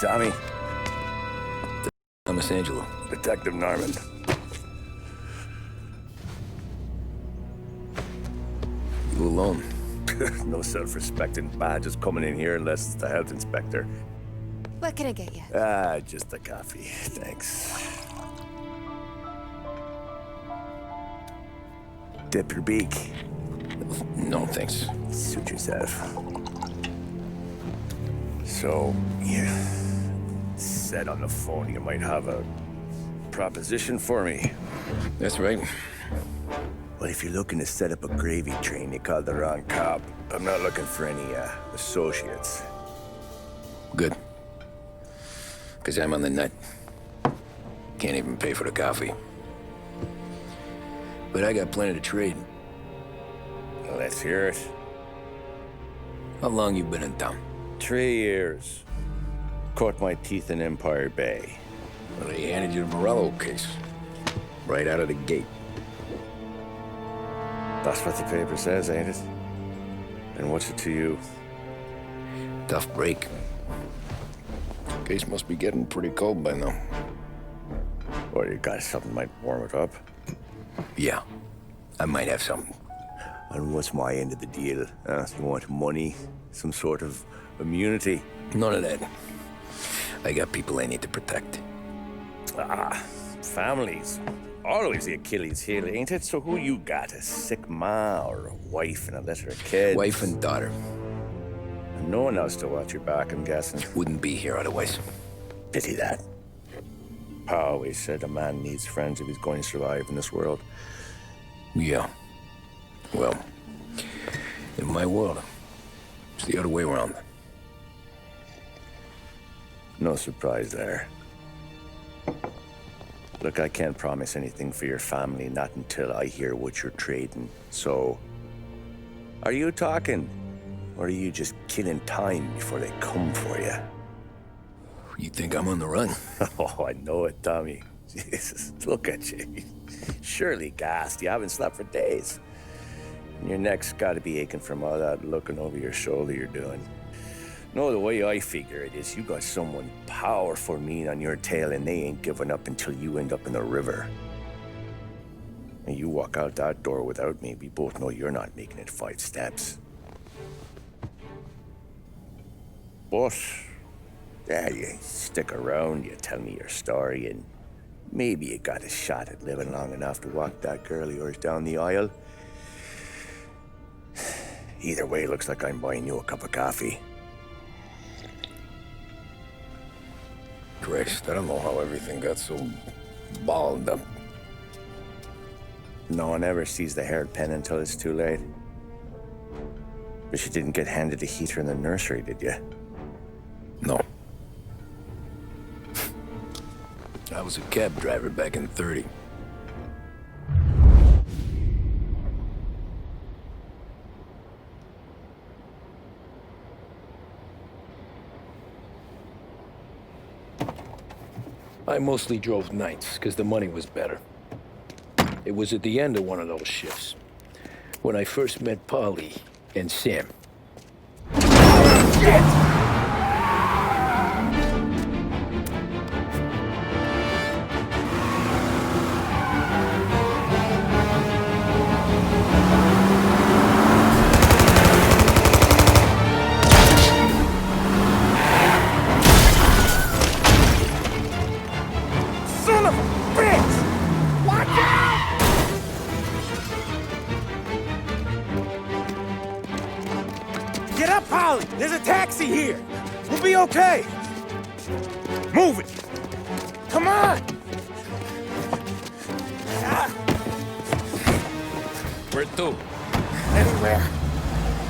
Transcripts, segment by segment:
Tommy? Thomas Angelo. Detective Norman. You alone? No self-respecting badges coming in here unless it's the health inspector. What can I get you? Just a coffee. Thanks. Dip your beak. No, thanks. Suit yourself. So, you said on the phone you might have a proposition for me. That's right. Well, if you're looking to set up a gravy train, you called the wrong cop. I'm not looking for any, associates. Good. Because I'm on the nut. Can't even pay for the coffee. But I got plenty to trade. Let's hear it. How long you been in town? 3 years. Caught my teeth in Empire Bay. Well, they handed you the Morello case. Right out of the gate. That's what the paper says, ain't it? And what's it to you? Tough break. Case must be getting pretty cold by now. Or you got something might warm it up? Yeah, I might have something. And what's my end of the deal? You want money? Some sort of immunity? None of that. I got people I need to protect. Families. Always the Achilles heel, ain't it? So who you got? A sick ma or a wife and a litter of kids? Wife and daughter. And no one else to watch your back, I'm guessing. Wouldn't be here otherwise. Pity that. Pa always said a man needs friends if he's going to survive in this world. Yeah. Well, in my world, it's the other way around. No surprise there. Look, I can't promise anything for your family, not until I hear what you're trading. So, are you talking? Or are you just killing time before they come for you? You think I'm on the run? Oh, I know it, Tommy. Jesus, look at you. Surely gassed. You haven't slept for days. And your neck's got to be aching from all that looking over your shoulder you're doing. No, the way I figure it is you got someone powerful mean on your tail and they ain't giving up until you end up in the river. And you walk out that door without me, we both know you're not making it 5 steps. But, yeah, you stick around, you tell me your story, and maybe you got a shot at living long enough to walk that girl of yours down the aisle. Either way, looks like I'm buying you a cup of coffee. Christ, I don't know how everything got so balled up. No one ever sees the hairpin until it's too late. But you didn't get handed a heater in the nursery, did you? No. I was a cab driver back in '30. I mostly drove nights, because the money was better. It was at the end of one of those shifts, when I first met Polly and Sam. Shit! Son of a bitch! Watch out! Get up, Polly! There's a taxi here! We'll be okay! Move it! Come on! Where to? Anywhere!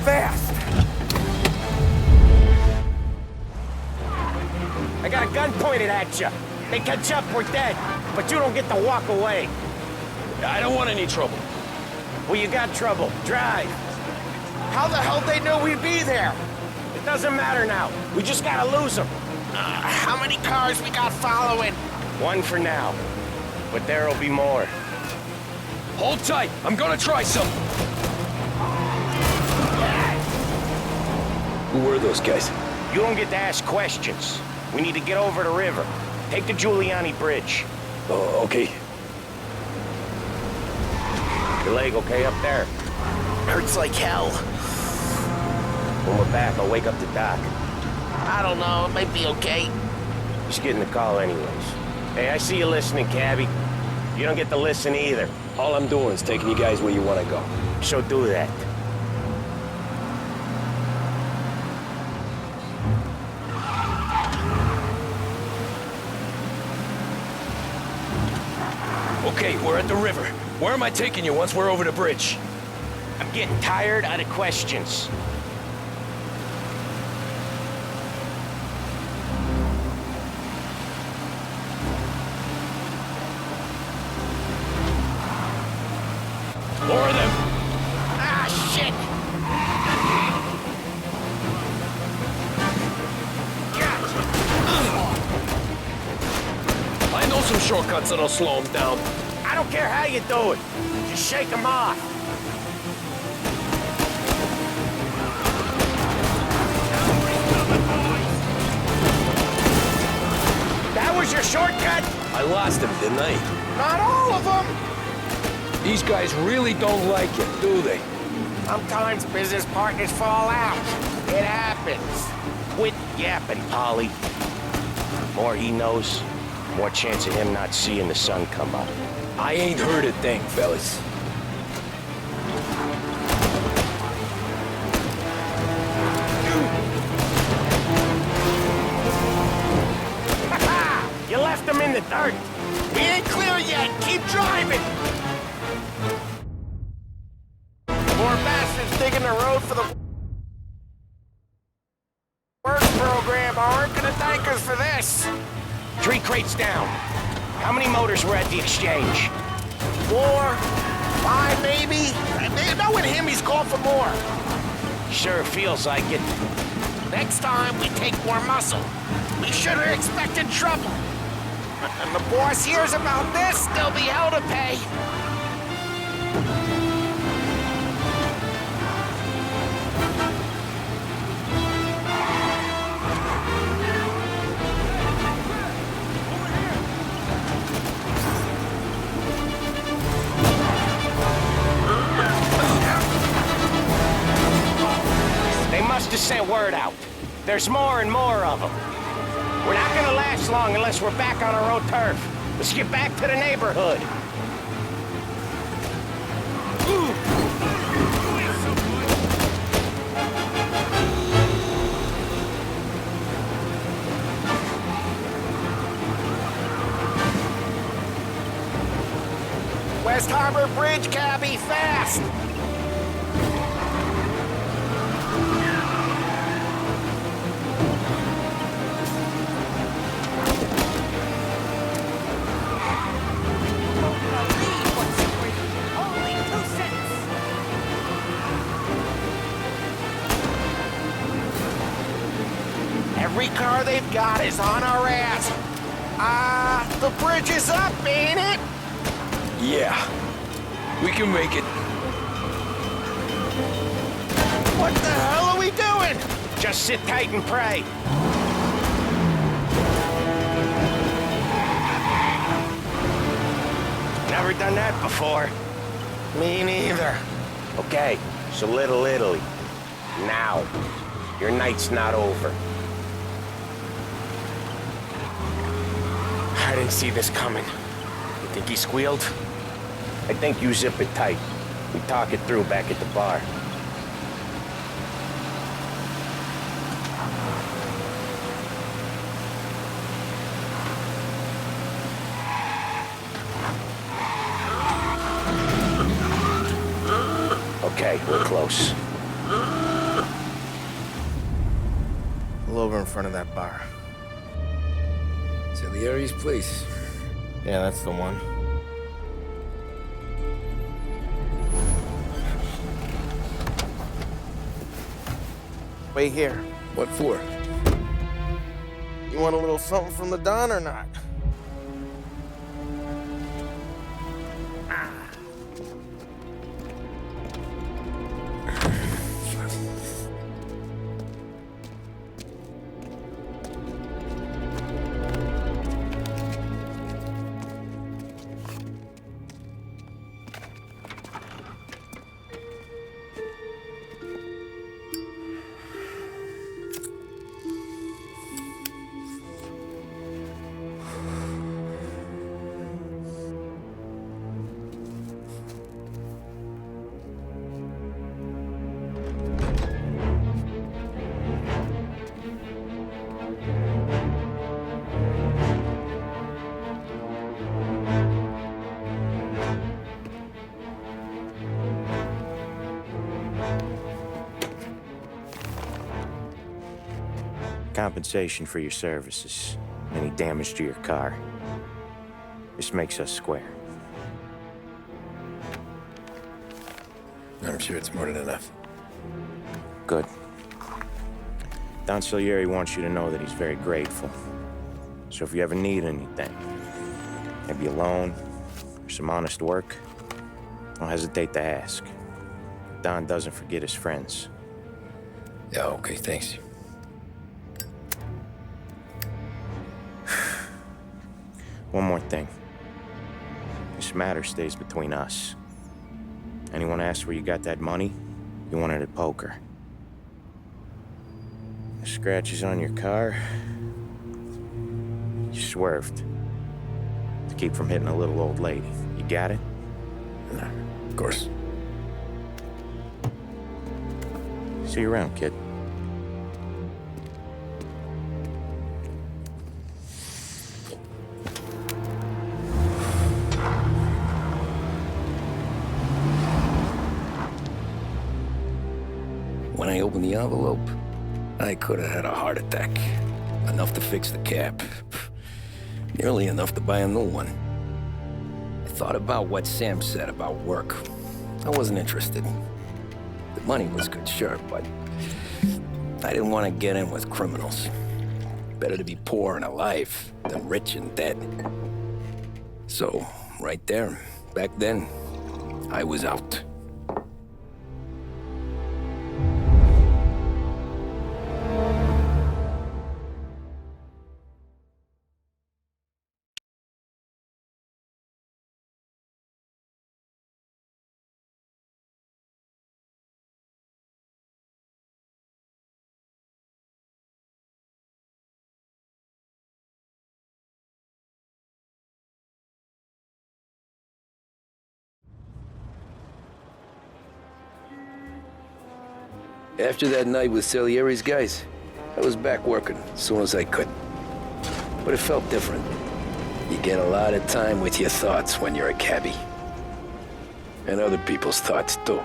Fast! I got a gun pointed at you. They catch up, we're dead. But you don't get to walk away. I don't want any trouble. Well, you got trouble. Drive. How the hell they know we'd be there? It doesn't matter now. We just gotta lose them. How many cars we got following? One for now. But there'll be more. Hold tight. I'm gonna try something. Who were those guys? You don't get to ask questions. We need to get over the river. Take the Giuliani Bridge. Oh, okay. Your leg okay up there? Hurts like hell. When we're back, I'll wake up the doc. I don't know, it might be okay. Just getting the call anyways. Hey, I see you listening, cabbie. You don't get to listen either. All I'm doing is taking you guys where you want to go. So do that. Okay, we're at the river. Where am I taking you once we're over the bridge? I'm getting tired of the questions. More of them. Ah, shit! I know some shortcuts that'll slow them down. I don't care how you do it. Just shake them off. That was your shortcut? I lost him, didn't I? Not all of them. These guys really don't like it, do they? Sometimes business partners fall out. It happens. Quit yapping, Polly. More he knows, more chance of him not seeing the sun come up. I ain't heard a thing, fellas. You left him in the dirt. We ain't clear yet. Keep driving. More bastards digging the road for the work program aren't gonna thank us for this. 3 crates down. How many motors were at the exchange? 4, 5 maybe. Knowing him, he's called for more. Sure feels like it. Next time, we take more muscle. We should have expected trouble. And the boss hears about this, there'll be hell to pay. They must have sent word out. There's more and more of them. We're not gonna last long unless we're back on our own turf. Let's get back to the neighborhood. West Harbor Bridge, cabbie, fast! Every car they've got is on our ass. The bridge is up, ain't it? Yeah. We can make it. What the hell are we doing? Just sit tight and pray. Never done that before. Me neither. Okay, so Little Italy. Now. Your night's not over. I didn't see this coming. You think he squealed? I think you zip it tight. We talk it through back at the bar. Okay, we're close. Pull over in front of that bar. Salieri's place. Yeah, that's the one. Wait here. What for? You want a little something from the Don or not? Compensation for your services. Any damage to your car. This makes us square. I'm sure it's more than enough. Good. Don Salieri wants you to know that he's very grateful. So if you ever need anything, maybe a loan or some honest work, don't hesitate to ask. Don doesn't forget his friends. Yeah, okay, thanks. One more thing. This matter stays between us. Anyone asks where you got that money, you won it at poker. The scratches on your car, you swerved. To keep from hitting a little old lady. You got it? Nah, of course. See you around, kid. When I opened the envelope, I could have had a heart attack. Enough to fix the cap. Nearly enough to buy a new one. I thought about what Sam said about work. I wasn't interested. The money was good, sure, but I didn't want to get in with criminals. Better to be poor and alive than rich and dead. So, right there, back then, I was out. After that night with Salieri's guys, I was back working as soon as I could. But it felt different. You get a lot of time with your thoughts when you're a cabbie. And other people's thoughts, too.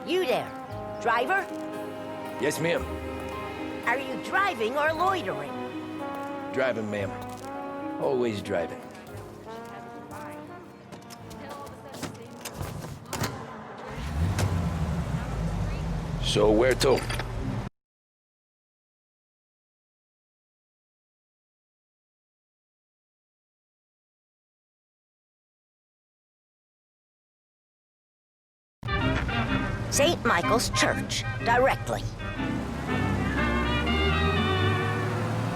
You there, driver? Yes, ma'am. Are you driving or loitering? Driving, ma'am. Always driving. So where to? St. Michael's Church, directly.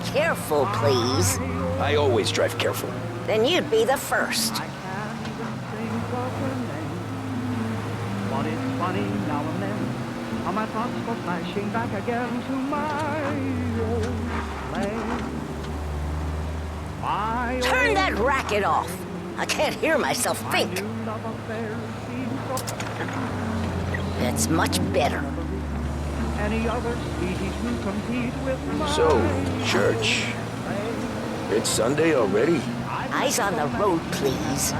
Careful, please. I always drive careful. Then you'd be the first. But it's funny now and then how my thoughts go flashing back again to my old place. My Turn that racket off. I can't hear myself think. old love affair seems so That's much better. any other sweetie to compete with my So, church. It's Sunday already? Eyes on the road, please. A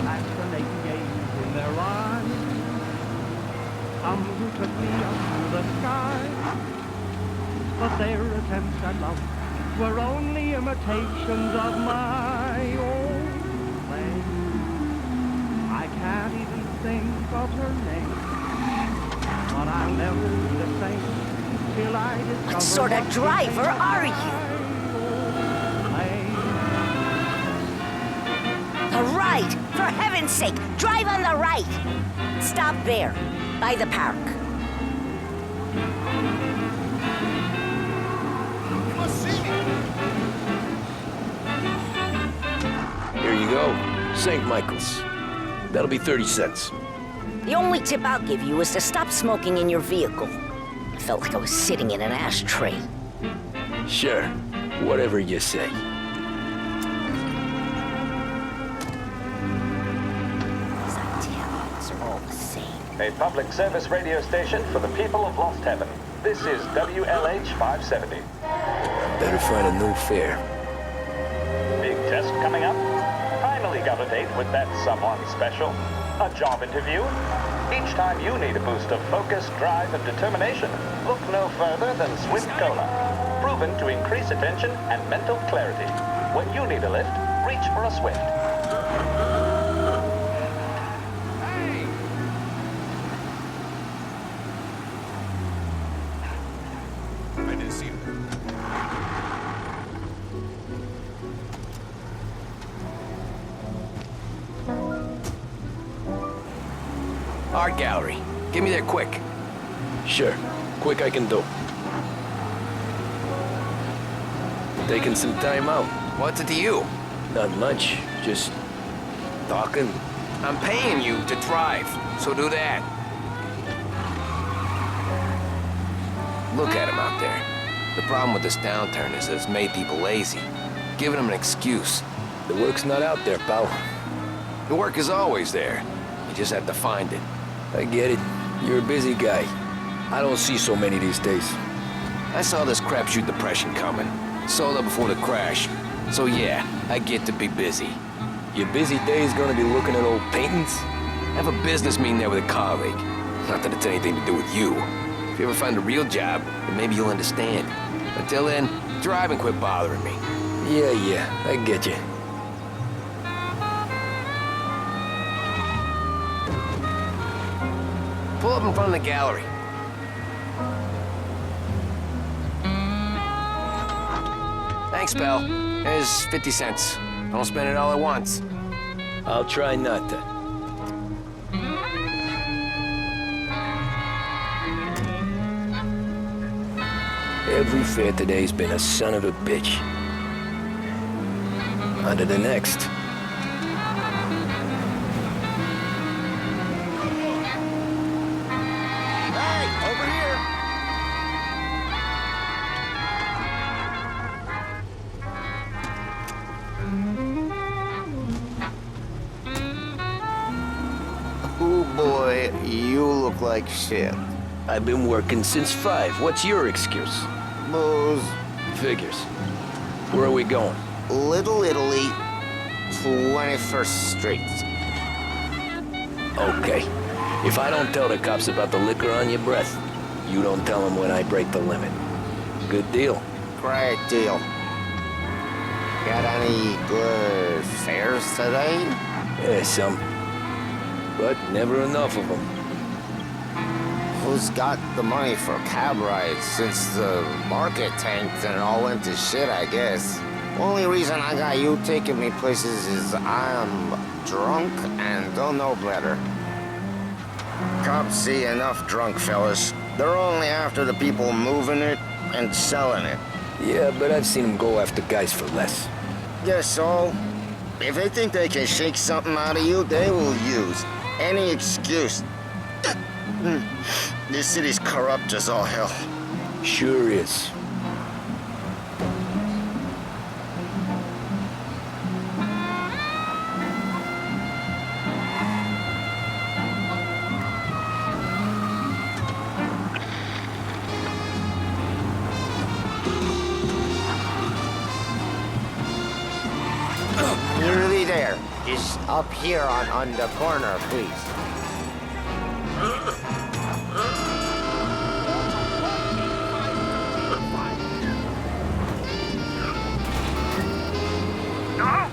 fascinating gaze in their eyes. Some who took me up to the sky, but their attempts at love were only imitations of my own flame. I can't even think of her name, but I'll never be the same till I discover What sort of driver are you? The right! For heaven's sake, drive on the right! Stop there, by the park. Here you go. St. Michael's. That'll be 30 cents. The only tip I'll give you is to stop smoking in your vehicle. I felt like I was sitting in an ashtray. Sure. Whatever you say. These Italians are all the same. A public service radio station for the people of Lost Heaven. This is WLH 570. Better find a new fare. Big test coming up. Finally got a date with that someone special. A job interview. Each time you need a boost of focus, drive, and determination, look no further than Swift Cola. Proven to increase attention and mental clarity. When you need a lift, reach for a Swift. I didn't see you. Art gallery. Get me there quick. Sure. Quick I can do. Taking some time out. What's it to you? Not much. Just talking. I'm paying you to drive, so do that. Look at him out there. The problem with this downturn is that it's made people lazy, giving them an excuse. The work's not out there, pal. The work is always there. You just have to find it. I get it. You're a busy guy. I don't see so many these days. I saw this crapshoot depression coming. Sold up before the crash. So yeah, I get to be busy. Your busy day's gonna be looking at old paintings? I have a business meeting there with a colleague. Not that it's anything to do with you. If you ever find a real job, then maybe you'll understand. Until then, drive and quit bothering me. Yeah, I get you. Pull up in front of the gallery. Thanks, pal. Here's 50 cents. Don't spend it all at once. I'll try not to. Every fare today's been a son of a bitch. On to the next. Hey, over here! Oh boy, you look like shit. I've been working since 5. What's your excuse? Booze. Figures. Where are we going? Little Italy, 21st Street. Okay. If I don't tell the cops about the liquor on your breath, you don't tell them when I break the limit. Good deal. Great deal. Got any good fares today? Yeah, some. But never enough of them. Who's got the money for cab rides since the market tanked and it all went to shit, I guess? Only reason I got you taking me places is I'm drunk and don't know better. Cops see enough drunk fellas. They're only after the people moving it and selling it. Yeah, but I've seen them go after guys for less. Guess so. If they think they can shake something out of you, they will use any excuse. This city's corrupt as all hell. Sure is. Nearly there. Just up here on the corner, please. Hello?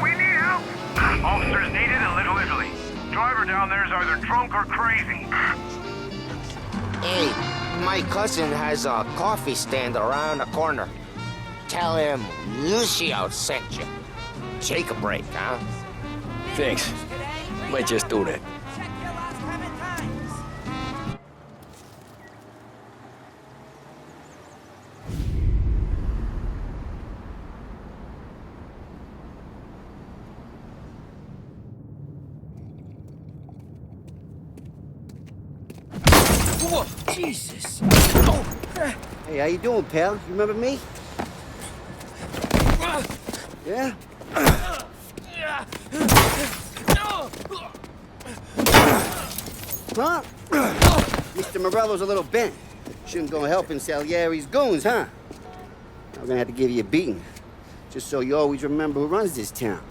We need help. Officers needed in Little Italy. Driver down there is either drunk or crazy. Hey, my cousin has a coffee stand around the corner. Tell him Lucio sent you. Take a break, huh? Thanks. Might just do that. Whoa, Jesus! Hey, how you doing, pal? You remember me? Yeah? Huh? Mr. Morello's a little bent. Shouldn't go helping Salieri's goons, huh? I'm gonna have to give you a beating. Just so you always remember who runs this town.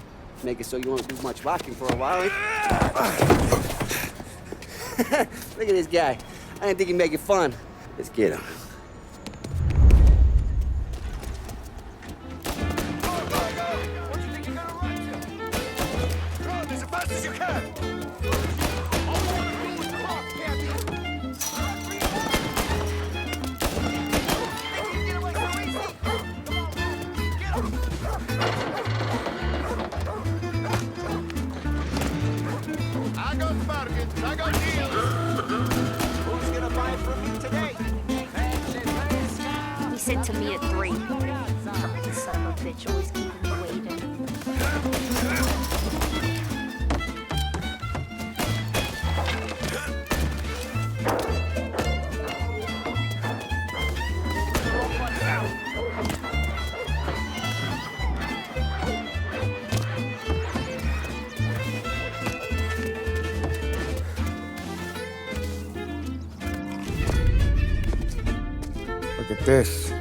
Make it so you won't do much rocking for a while. Look at this guy. I didn't think he'd make it fun. Let's get him. As fast as you can! I got bargains, I got deals. Who's gonna buy from me today? He said to me at 3. Fucking son of a bitch, always keeping me waiting. Look at this.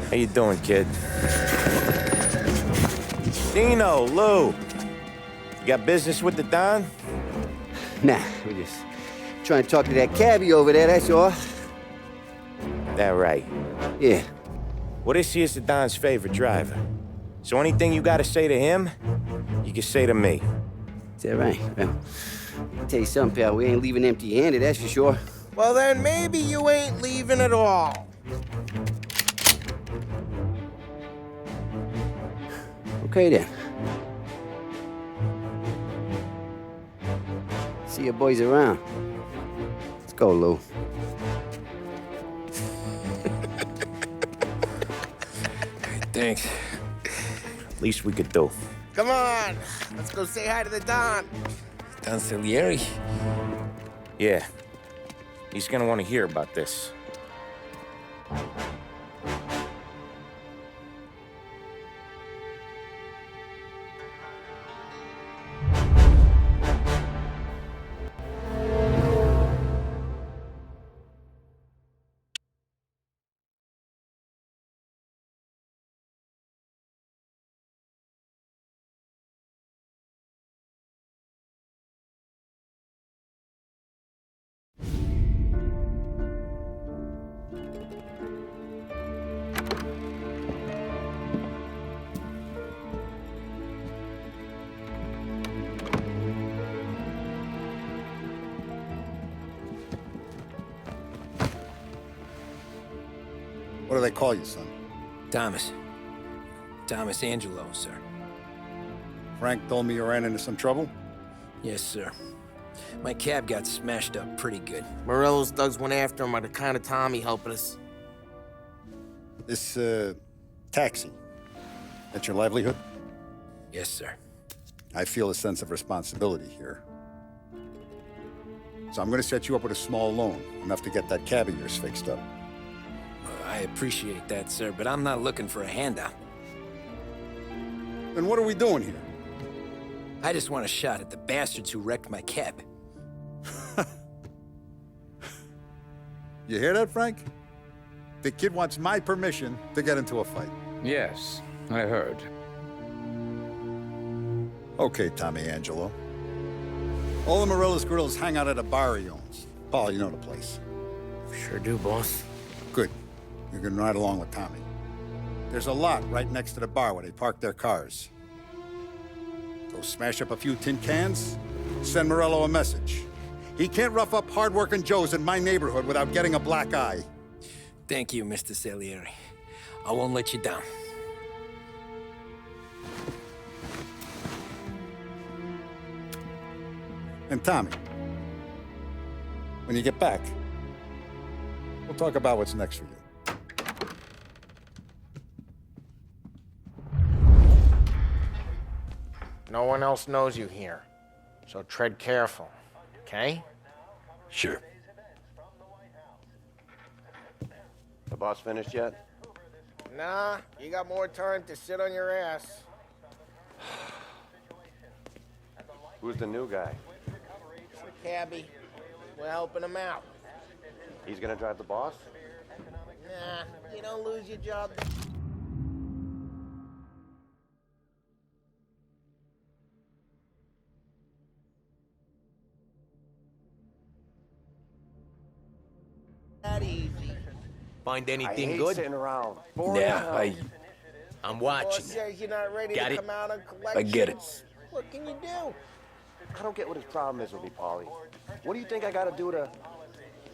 How you doing, kid? Dino, Lou. You got business with the Don? Nah, we just trying to talk to that cabbie over there, that's all. That right. Yeah. Well, this here's the Don's favorite driver. So anything you gotta say to him, you can say to me. Is that right? Well, I'll tell you something, pal. We ain't leaving empty-handed, that's for sure. Well, then maybe you ain't leaving at all. Okay, then. See your boys around. Let's go, Lou. Thanks. Least we could do. Come on, let's go say hi to the Don. Don Salieri? Yeah. He's gonna want to hear about this. What do they call you, son? Thomas. Thomas Angelo, sir. Frank told me you ran into some trouble? Yes, sir. My cab got smashed up pretty good. Morello's thugs went after him by the kind of Tommy helping us. This, taxi. That's your livelihood? Yes, sir. I feel a sense of responsibility here. So I'm gonna set you up with a small loan, enough to get that cab of yours fixed up. I appreciate that, sir, but I'm not looking for a handout. Then what are we doing here? I just want a shot at the bastards who wrecked my cab. You hear that, Frank? The kid wants my permission to get into a fight. Yes, I heard. Okay, Tommy Angelo. All the Morello's girls hang out at a bar he owns. Paul, you know the place. Sure do, boss. Good. You can ride along with Tommy. There's a lot right next to the bar where they park their cars. Go smash up a few tin cans, send Morello a message. He can't rough up hard-working Joes in my neighborhood without getting a black eye. Thank you, Mr. Salieri. I won't let you down. And Tommy, when you get back, we'll talk about what's next for you. No one else knows you here, so tread careful, okay? Sure. The boss finished yet? Nah, you got more time to sit on your ass. Who's the new guy? It's the cabbie. We're helping him out. He's gonna drive the boss? Nah, You don't lose your job. That easy. Find anything I hate good? sitting around. Yeah, I'm Boss watching. says you're not ready Got to it? come out on collections. I get it. What can you do? I don't get what his problem is with me, Paulie. What do you think I gotta do to... I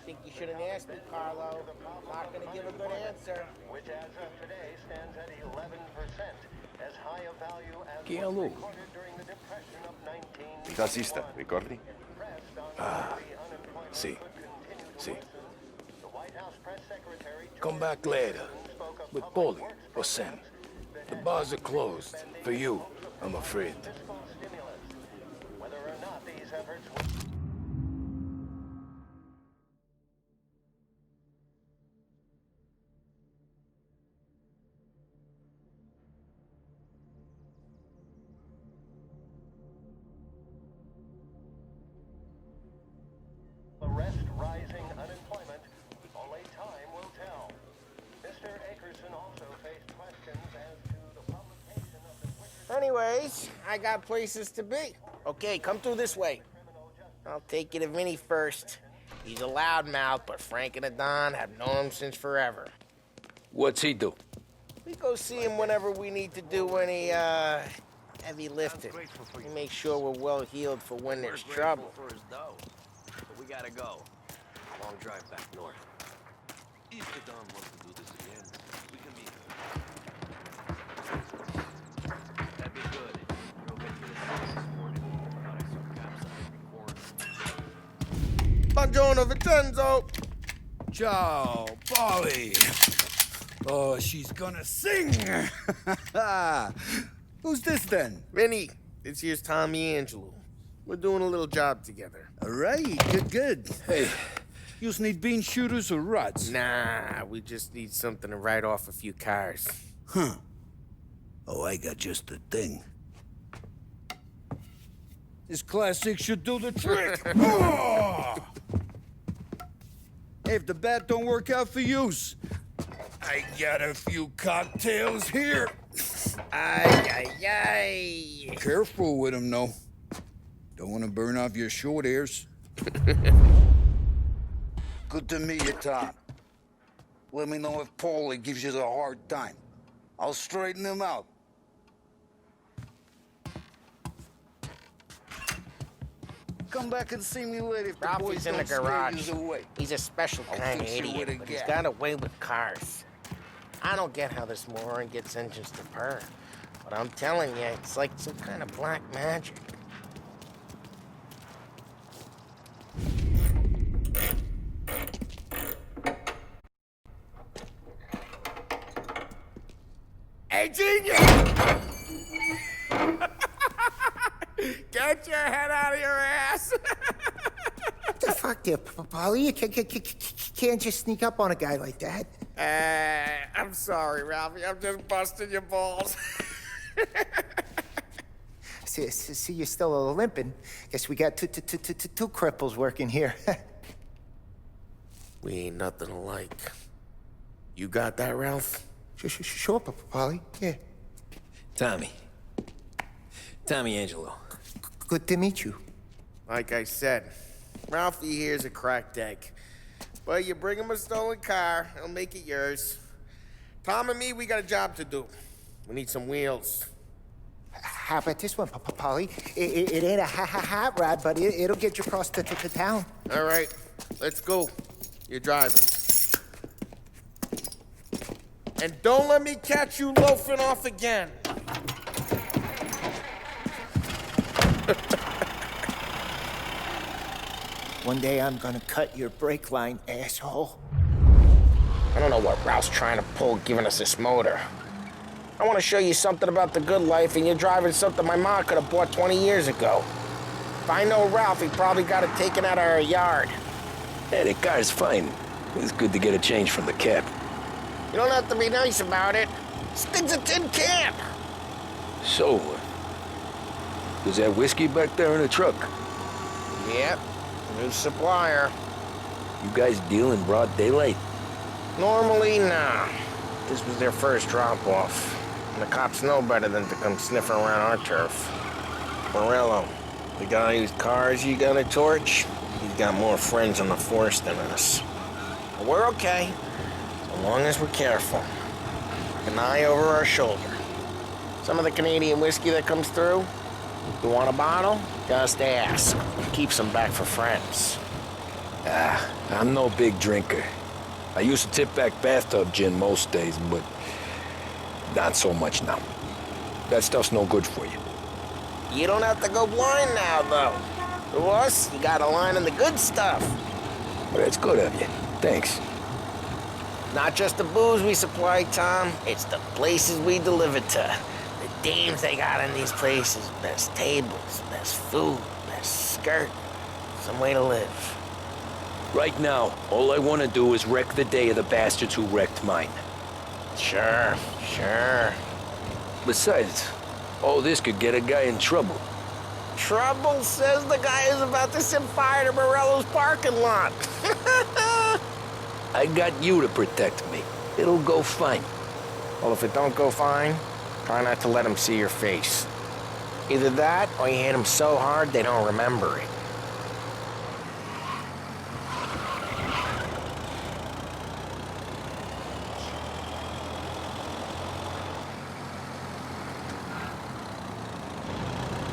think you shouldn't ask me, Carlo. I'm not gonna give a good answer. Which as of today stands at 11%, as high a value as Che was lo? recorded during the depression of 19... Tassista, ricordi? Sì. Sì. The White House press secretary... Come back later. With Paulie or Sam. The bars are closed. For you, I'm afraid. Whether or not these efforts... Arrest rising unemployment, only time will tell. Mr. Akerson also faced questions as to the publication of the Twitter... Anyways, I got places to be. Okay, come through this way. I'll take you to Vinny first. He's a loudmouth, but Frank and the Don have known him since forever. What's he do? We go see him whenever we need to do any, heavy lifting. We make sure we're well healed for when there's trouble. For his dough. But we gotta go. Long drive back north. If the Don wants to do this again, we can meet him. That'd be good. We'll get you the city this morning. Thought I saw cops on every corner. Buongiorno, Vincenzo! Ciao, Polly. Oh, she's gonna sing. Who's this then? Vinny, this here's Tommy Angelo. We're doing a little job together. All right, good. Hey, you need bean shooters or rods? Nah, we just need something to write off a few cars. Huh. Oh, I got just the thing. This classic should do the trick. Oh! Hey, if the bat don't work out for yous, I got a few cocktails here. Ay. Careful with them, though. Don't want to burn off your short hairs. Good to meet you, Tom. Let me know if Paulie gives you the hard time. I'll straighten him out. Come back and see me later if the boys Ralphie's in don't the garage. scare yous away. He's a special I'll kind of fix you with idiot, a but he's gat. got a way with cars. I don't get how this moron gets engines to purr. But I'm telling you, it's like some kind of black magic. Hey, genius! Get your head out of your ass! What the fuck there, Paulie? You can't just sneak up on a guy like that. I'm sorry, Ralphie. I'm just busting your balls. See, you're still limping. Guess we got two cripples working here. We ain't nothing alike. You got that, Ralph? Sure, Paulie. Yeah. Tommy Angelo. Good to meet you. Like I said, Ralphie here's a cracked egg. But you bring him a stolen car, he'll make it yours. Tom and me, we got a job to do. We need some wheels. How about this one, Paulie? It ain't a hot rod, but it'll get you across to town. All right, let's go. You're driving. And don't let me catch you loafing off again. One day I'm gonna cut your brake line, asshole. I don't know what Ralph's trying to pull giving us this motor. I want to show you something about the good life, and you're driving something my mom could have bought 20 years ago. If I know Ralph, he probably got it taken out of our yard. Hey, the car's fine. It's good to get a change from the cap. You don't have to be nice about it. This thing's a tin can. So, was that whiskey back there in the truck? Yep, new supplier. You guys deal in broad daylight? Normally, nah. This was their first drop-off. And the cops know better than to come sniffing around our turf. Morello, the guy whose cars you gonna torch, he's got more friends on the force than us. But we're okay, as long as we're careful. An eye over our shoulder. Some of the Canadian whiskey that comes through, you want a bottle? Just ask. Keep some back for friends. I'm no big drinker. I used to tip back bathtub gin most days, but not so much now. That stuff's no good for you. You don't have to go blind now, though. To us, you got a line on the good stuff. Well, that's good of you. Thanks. Not just the booze we supply, Tom. It's the places we deliver to. The dames they got in these places. Best tables, best food, best skirt. Some way to live. Right now, all I want to do is wreck the day of the bastards who wrecked mine. Sure. Besides, all this could get a guy in trouble. Trouble, says the guy who's about to set fire to Morello's parking lot. I got you to protect me. It'll go fine. Well, if it don't go fine, try not to let them see your face. Either that, or you hit them so hard they don't remember it.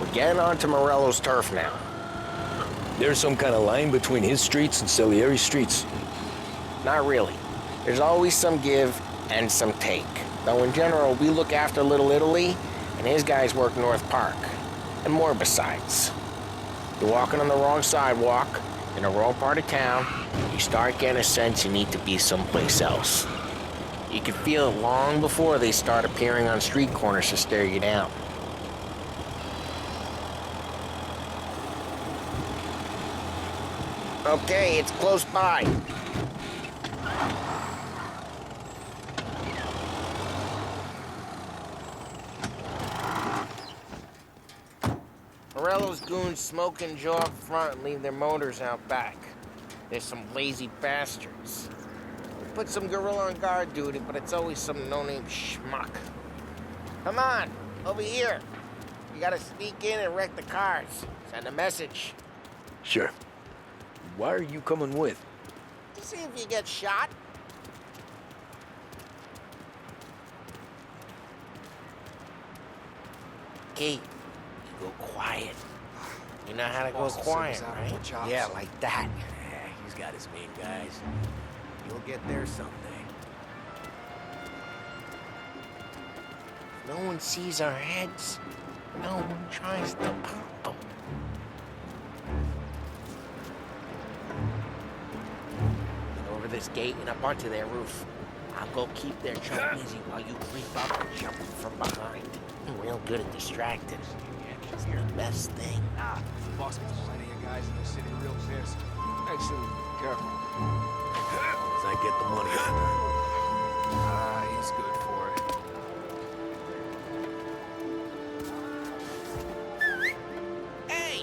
We're getting onto Morello's turf now. There's some kind of line between his streets and Salieri's streets. Not really. There's always some give and some take. Though in general, we look after Little Italy, and his guys work North Park. And more besides. You're walking on the wrong sidewalk, in the wrong part of town, you start getting a sense you need to be someplace else. You can feel it long before they start appearing on street corners to stare you down. Okay, it's close by. Morello's goons smoke and jaw up front and leave their motors out back. There's some lazy bastards. We put some gorilla on guard duty, but it's always some no-name schmuck. Come on, over here. You gotta sneak in and wreck the cars. Send a message. Sure. Why are you coming with? To see if you get shot. Okay, you go quiet. You know how to go quiet, right? Yeah, like that. Yeah, he's got his main guys. You'll get there someday. No one sees our heads. No one tries to pop them. Get over this gate and up onto their roof. I'll go keep their chump busy while you creep up and jump from behind. I'm real good at distracting. It's the best thing. The boss gets plenty of guys in the city real pissed. Actually, careful. As I get the money. He's good for it. Hey!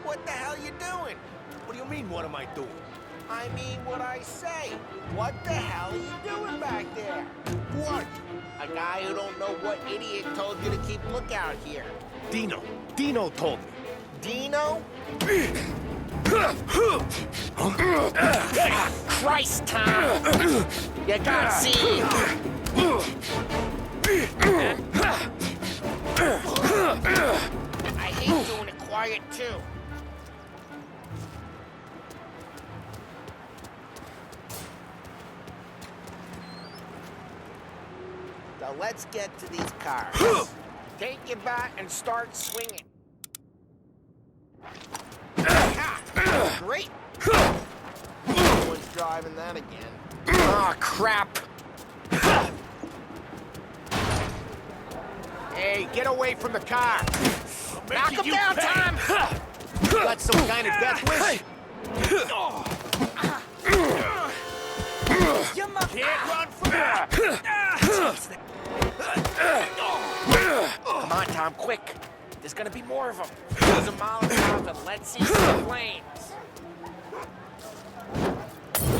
What the hell you doing? What do you mean, what am I doing? I mean what I say. What the hell are you doing back there? What? A guy who don't know what idiot told you to keep lookout here. Dino. Dino told me. Dino? Christ, Tom! You got seen! I hate doing it quiet, too. Now let's get to these cars. Take your bat and start swinging. Great! No one's driving that again. Ah, crap! Hey, get away from the car! Knock him down, Tom! You got some kind of death wish? Can't run from that! Come on, Tom, quick! There's gonna be more of them. Use a Molotov and let's see some flames.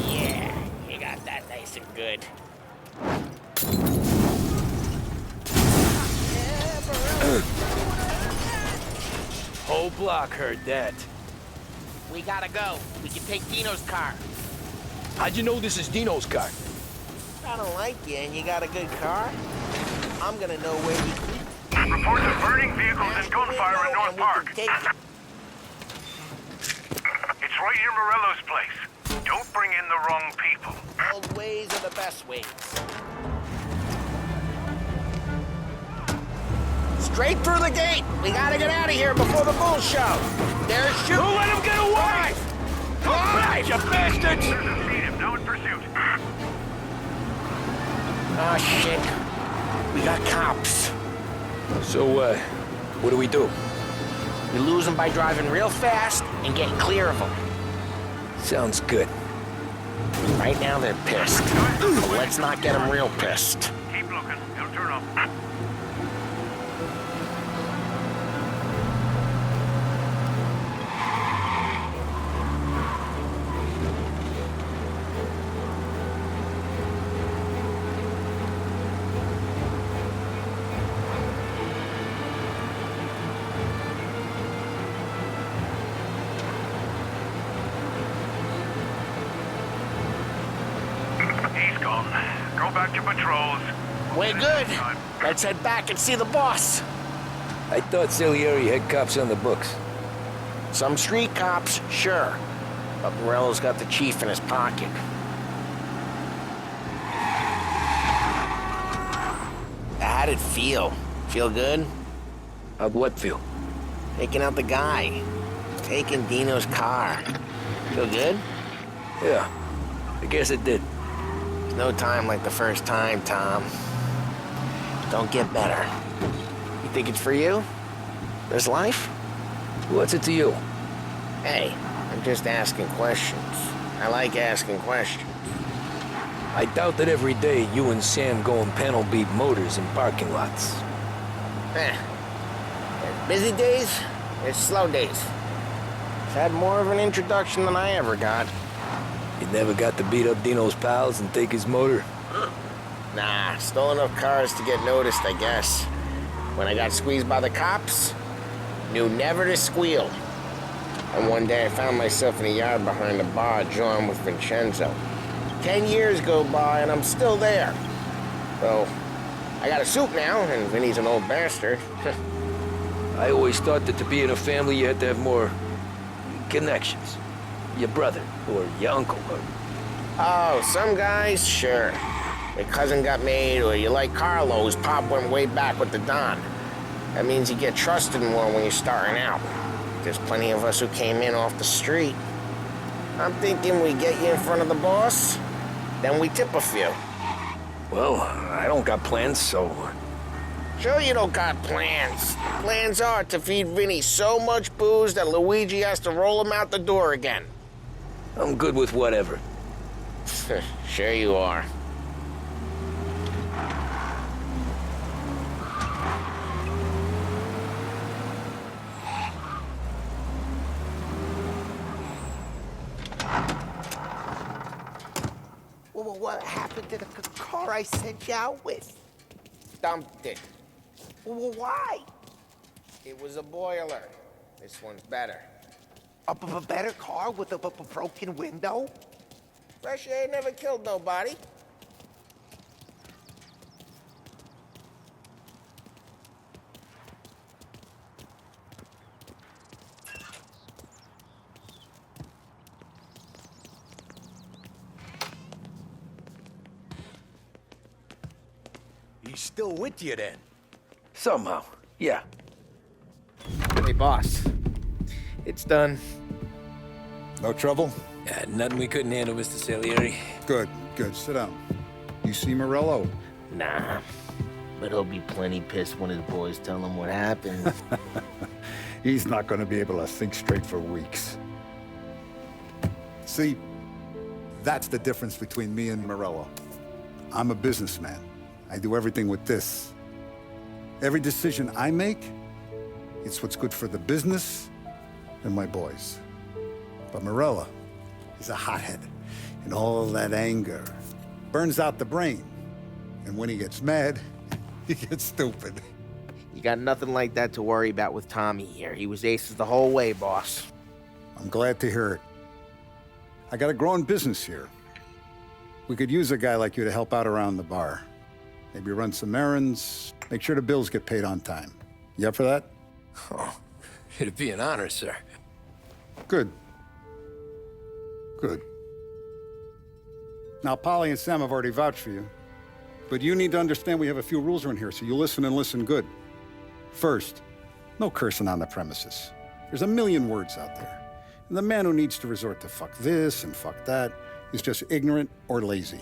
Yeah, you got that nice nice and good. Whole block heard that. We gotta go. We can take Dino's car. How'd you know this is Dino's car? I don't like you and you got a good car. I'm gonna know where you keep. Reports of burning vehicles and gunfire in North Park. It's right near Morello's place. Don't bring in the wrong people. Old ways are the best ways. Straight through the gate. We gotta get out of here before the bull show. There's shooting. Don't let him get away! Come back, you bastards! There's a speed now in pursuit. Oh, shit. We got cops. So, what do we do? We lose them by driving real fast and getting clear of them. Sounds good. Right now they're pissed. But let's not get them real pissed. Keep looking. He'll turn up. He's gone. Go back to patrols. We're good. Let's head back and see the boss. I thought Salieri had cops on the books. Some street cops, sure. But Morello's got the chief in his pocket. How'd it feel? Feel good? How'd what feel? Taking out the guy. Taking Dino's car. Feel good? Yeah, I guess it did. There's no time like the first time, Tom. Don't get better. You think it's for you? This life? What's it to you? Hey, I'm just asking questions. I like asking questions. I doubt that every day you and Sam go and panel beat motors in parking lots. There's busy days, there's slow days. I've had more of an introduction than I ever got. You never got to beat up Dino's pals and take his motor? Nah, stole enough cars to get noticed, I guess. When I got squeezed by the cops, knew never to squeal. And one day I found myself in a yard behind the bar, jawing with Vincenzo. 10 years go by and I'm still there. So, I got a suit now, and Vinny's an old bastard. I always thought that to be in a family you had to have more connections. Your brother, or your uncle, or... Oh, some guys, sure. Your cousin got made, or you like Carlos, Pop went way back with the Don. That means you get trusted more when you're starting out. There's plenty of us who came in off the street. I'm thinking we get you in front of the boss, then we tip a few. Well, I don't got plans, so... Sure you don't got plans. The plans are to feed Vinny so much booze that Luigi has to roll him out the door again. I'm good with whatever. Sure you are. Well, what happened to the car I sent you out with? Dumped it. Well, why? It was a boiler. This one's better. A better car with a broken window? Fresh air never killed nobody. He's still with you then? Somehow, yeah. Hey, boss. It's done. No trouble? Yeah, nothing we couldn't handle, Mr. Salieri. Good, good. Sit down. You see Morello? Nah. But he'll be plenty pissed when his boys tell him what happened. He's not going to be able to think straight for weeks. See, that's the difference between me and Morello. I'm a businessman. I do everything with this. Every decision I make, it's what's good for the business and my boys. But Morello is a hothead, and all that anger burns out the brain. And when he gets mad, he gets stupid. You got nothing like that to worry about with Tommy here. He was aces the whole way, boss. I'm glad to hear it. I got a growing business here. We could use a guy like you to help out around the bar. Maybe run some errands, make sure the bills get paid on time. You up for that? Oh, it'd be an honor, sir. Good. Good. Now, Polly and Sam have already vouched for you. But you need to understand we have a few rules around here, so you listen and listen good. First, no cursing on the premises. There's a million words out there. And the man who needs to resort to fuck this and fuck that is just ignorant or lazy.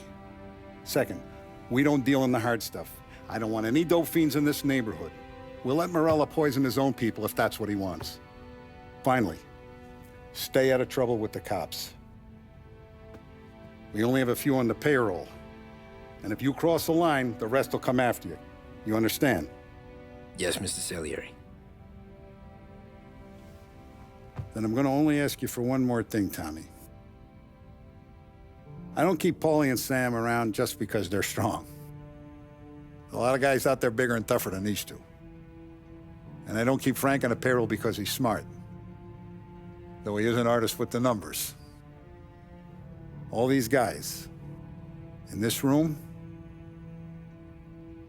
Second, we don't deal in the hard stuff. I don't want any dope fiends in this neighborhood. We'll let Morello poison his own people if that's what he wants. Finally, stay out of trouble with the cops. We only have a few on the payroll. And if you cross the line, the rest will come after you. You understand? Yes, Mr. Salieri. Then I'm gonna only ask you for one more thing, Tommy. I don't keep Paulie and Sam around just because they're strong. A lot of guys out there bigger and tougher than these two. And I don't keep Frank on the payroll because he's smart. Though he is an artist with the numbers. All these guys in this room,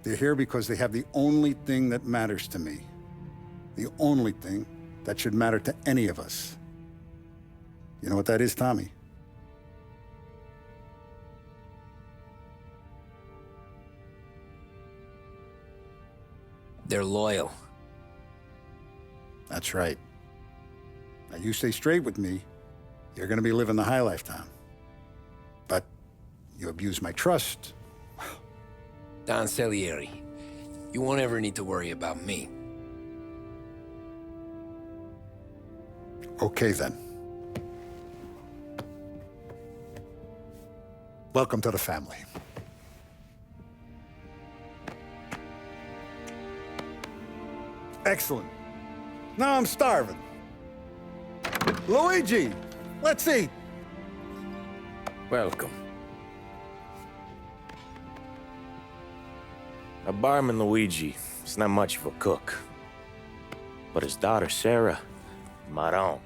they're here because they have the only thing that matters to me. The only thing that should matter to any of us. You know what that is, Tommy? They're loyal. That's right. Now you stay straight with me, you're gonna be living the high life, Tom. But you abuse my trust. Don Salieri, you won't ever need to worry about me. Okay, then. Welcome to the family. Excellent. Now I'm starving. Luigi, let's eat. Welcome. Now, barman Luigi is not much of a cook. But his daughter, Sarah, Maron.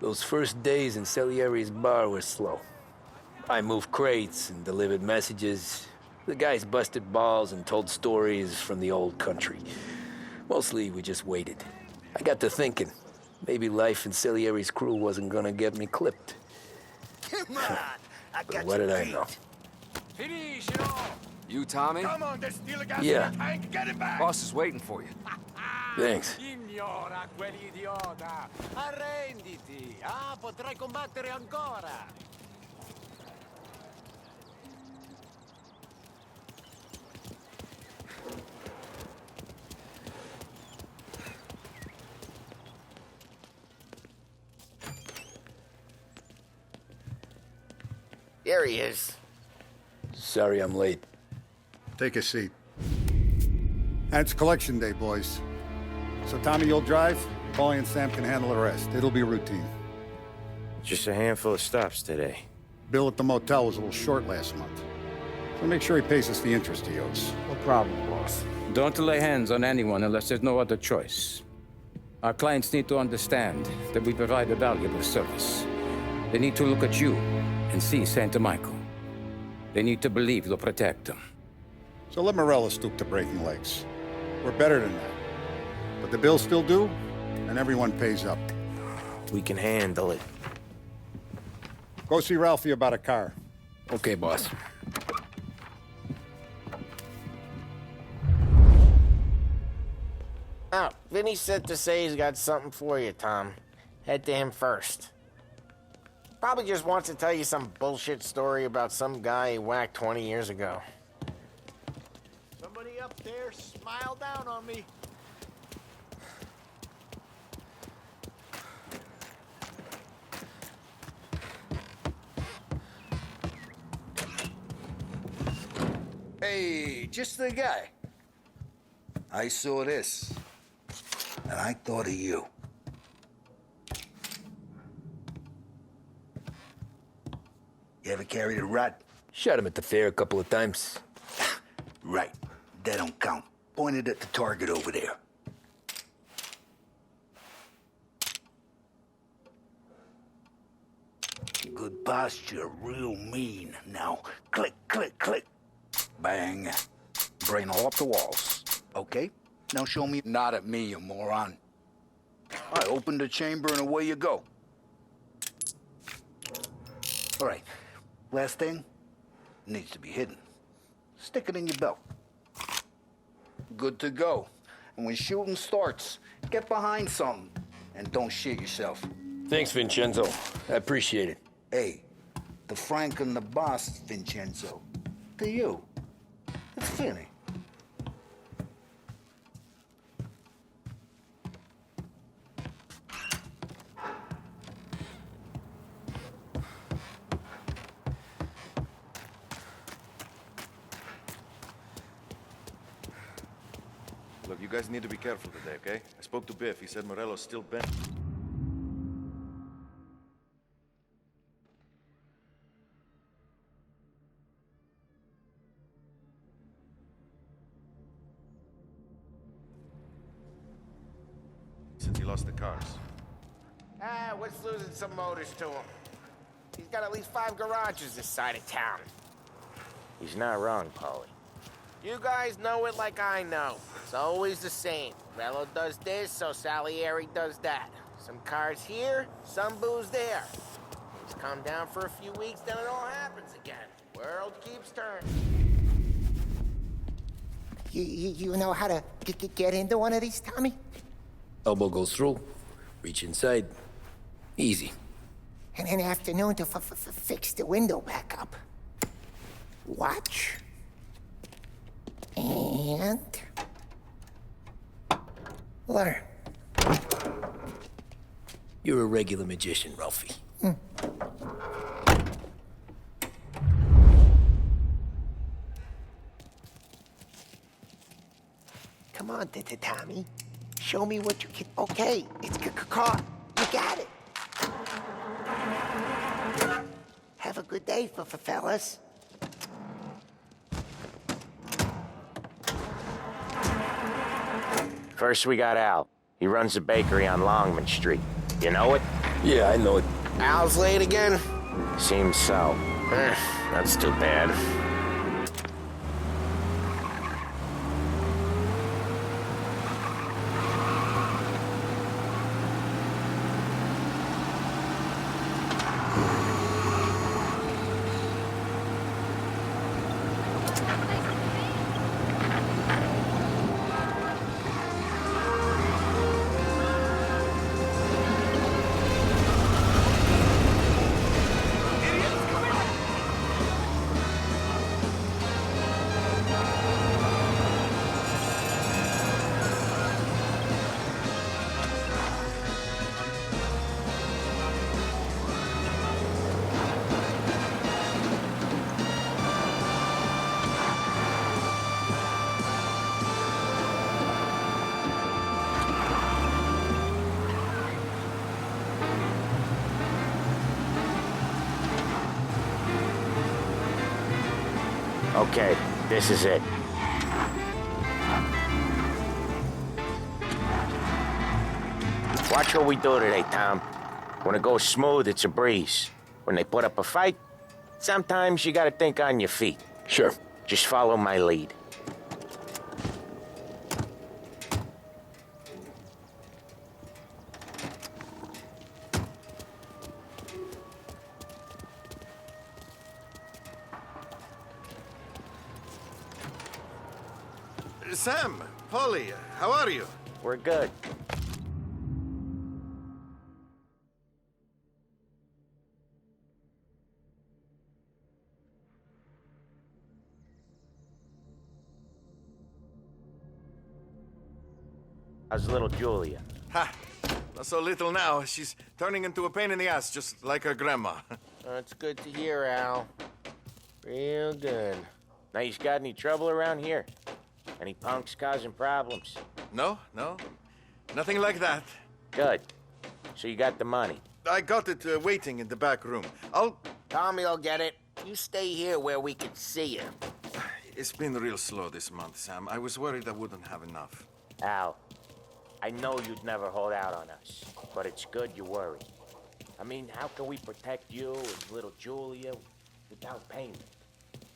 Those first days in Salieri's bar were slow. I moved crates and delivered messages. The guys busted balls and told stories from the old country. Mostly, we just waited. I got to thinking, maybe life in Salieri's crew wasn't gonna get me clipped. Come on, I got What did I know? You, Tommy? Come on, there's still a gas Yeah. in the tank. Get it back. Boss is waiting for you. Thanks. Ignora quell'idiota. Arrenditi. Ah, potrai combattere ancora. There he is. Sorry I'm late. Take a seat. And it's collection day, boys. So Tommy, you'll drive. Paulie and Sam can handle the rest. It'll be routine. Just a handful of stops today. Bill at the motel was a little short last month. So make sure he pays us the interest he owes. No problem, boss. Don't lay hands on anyone unless there's no other choice. Our clients need to understand that we provide a valuable service. They need to look at you and see Santa Michael. They need to believe you'll protect them. So let Morello stoop to breaking legs. We're better than that. But the bills still due, and everyone pays up. We can handle it. Go see Ralphie about a car. Okay, boss. Oh, Vinny said to say he's got something for you, Tom. Head to him first. Probably just wants to tell you some bullshit story about some guy he whacked 20 years ago. Somebody up there smile down on me. Hey, just the guy. I saw this, and I thought of you. You ever carried a rat? Shot him at the fair a couple of times. Right. That don't count. Pointed at the target over there. Good posture, real mean. Now, click, click, click. Bang. Brain all up the walls. Okay? Now show me. Not at me, you moron. I opened the chamber and away you go. All right. Last thing. Needs to be hidden. Stick it in your belt. Good to go. And when shooting starts, get behind something. And don't shit yourself. Thanks, Vincenzo. I appreciate it. Hey, the Frank and the boss, Vincenzo. To you. It's Finny. Look, you guys need to be careful today, okay? I spoke to Biff. He said Morello's still bent. Since he lost the cars. What's losing some motors to him? He's got at least 5 garages this side of town. He's not wrong, Paulie. You guys know it like I know. It's always the same. Rello does this, so Salieri does that. Some cars here, some booze there. Things calm down for a few weeks, then it all happens again. World keeps turning. You know how to get into one of these, Tommy? Elbow goes through. Reach inside. Easy. And an afternoon to fix the window back up. Watch. And... learn. You're a regular magician, Ralphie. Come on, Tommy. Show me what you can... Okay, it's caught. You got it. Have a good day, fellas. First, we got Al. He runs a bakery on Longman Street. You know it? Yeah, I know it. Al's late again? Seems so. That's too bad. Okay, this is it. Watch what we do today, Tom. When it goes smooth, it's a breeze. When they put up a fight, sometimes you gotta think on your feet. Sure. Just follow my lead. Sam, Polly, how are you? We're good. How's little Julia? Ha! Not so little now. She's turning into a pain in the ass, just like her grandma. It's good to hear, Al. Real good. Now, you got any trouble around here? Any punks causing problems? No. Nothing like that. Good. So you got the money? I got it waiting in the back room. Tommy will get it. You stay here where we can see you. It's been real slow this month, Sam. I was worried I wouldn't have enough. Al, I know you'd never hold out on us, but it's good you worry. I mean, how can we protect you and little Julia without payment?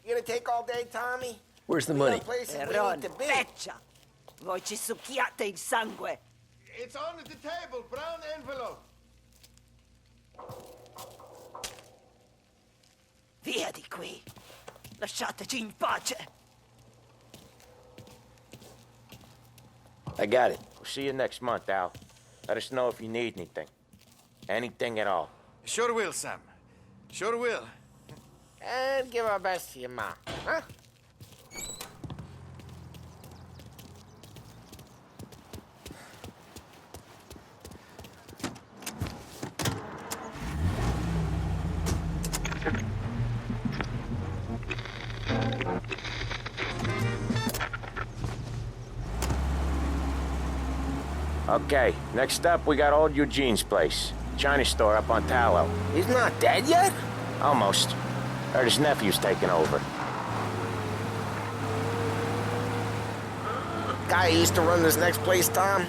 You gonna take all day, Tommy? Where's the We money? got places we Ron, need to be. feccia! Voi ci succhiate il sangue! It's on the table, brown envelope. Via di qui! Lasciateci in pace! I got it. We'll see you next month, Al. Let us know if you need anything. Anything at all. Sure will, Sam. Sure will. And give our best to your mom, huh? Okay, next up, we got old Eugene's place. China store up on Tallow. He's not dead yet? Almost. Heard his nephew's taking over. Guy who used to run this next place, Tom,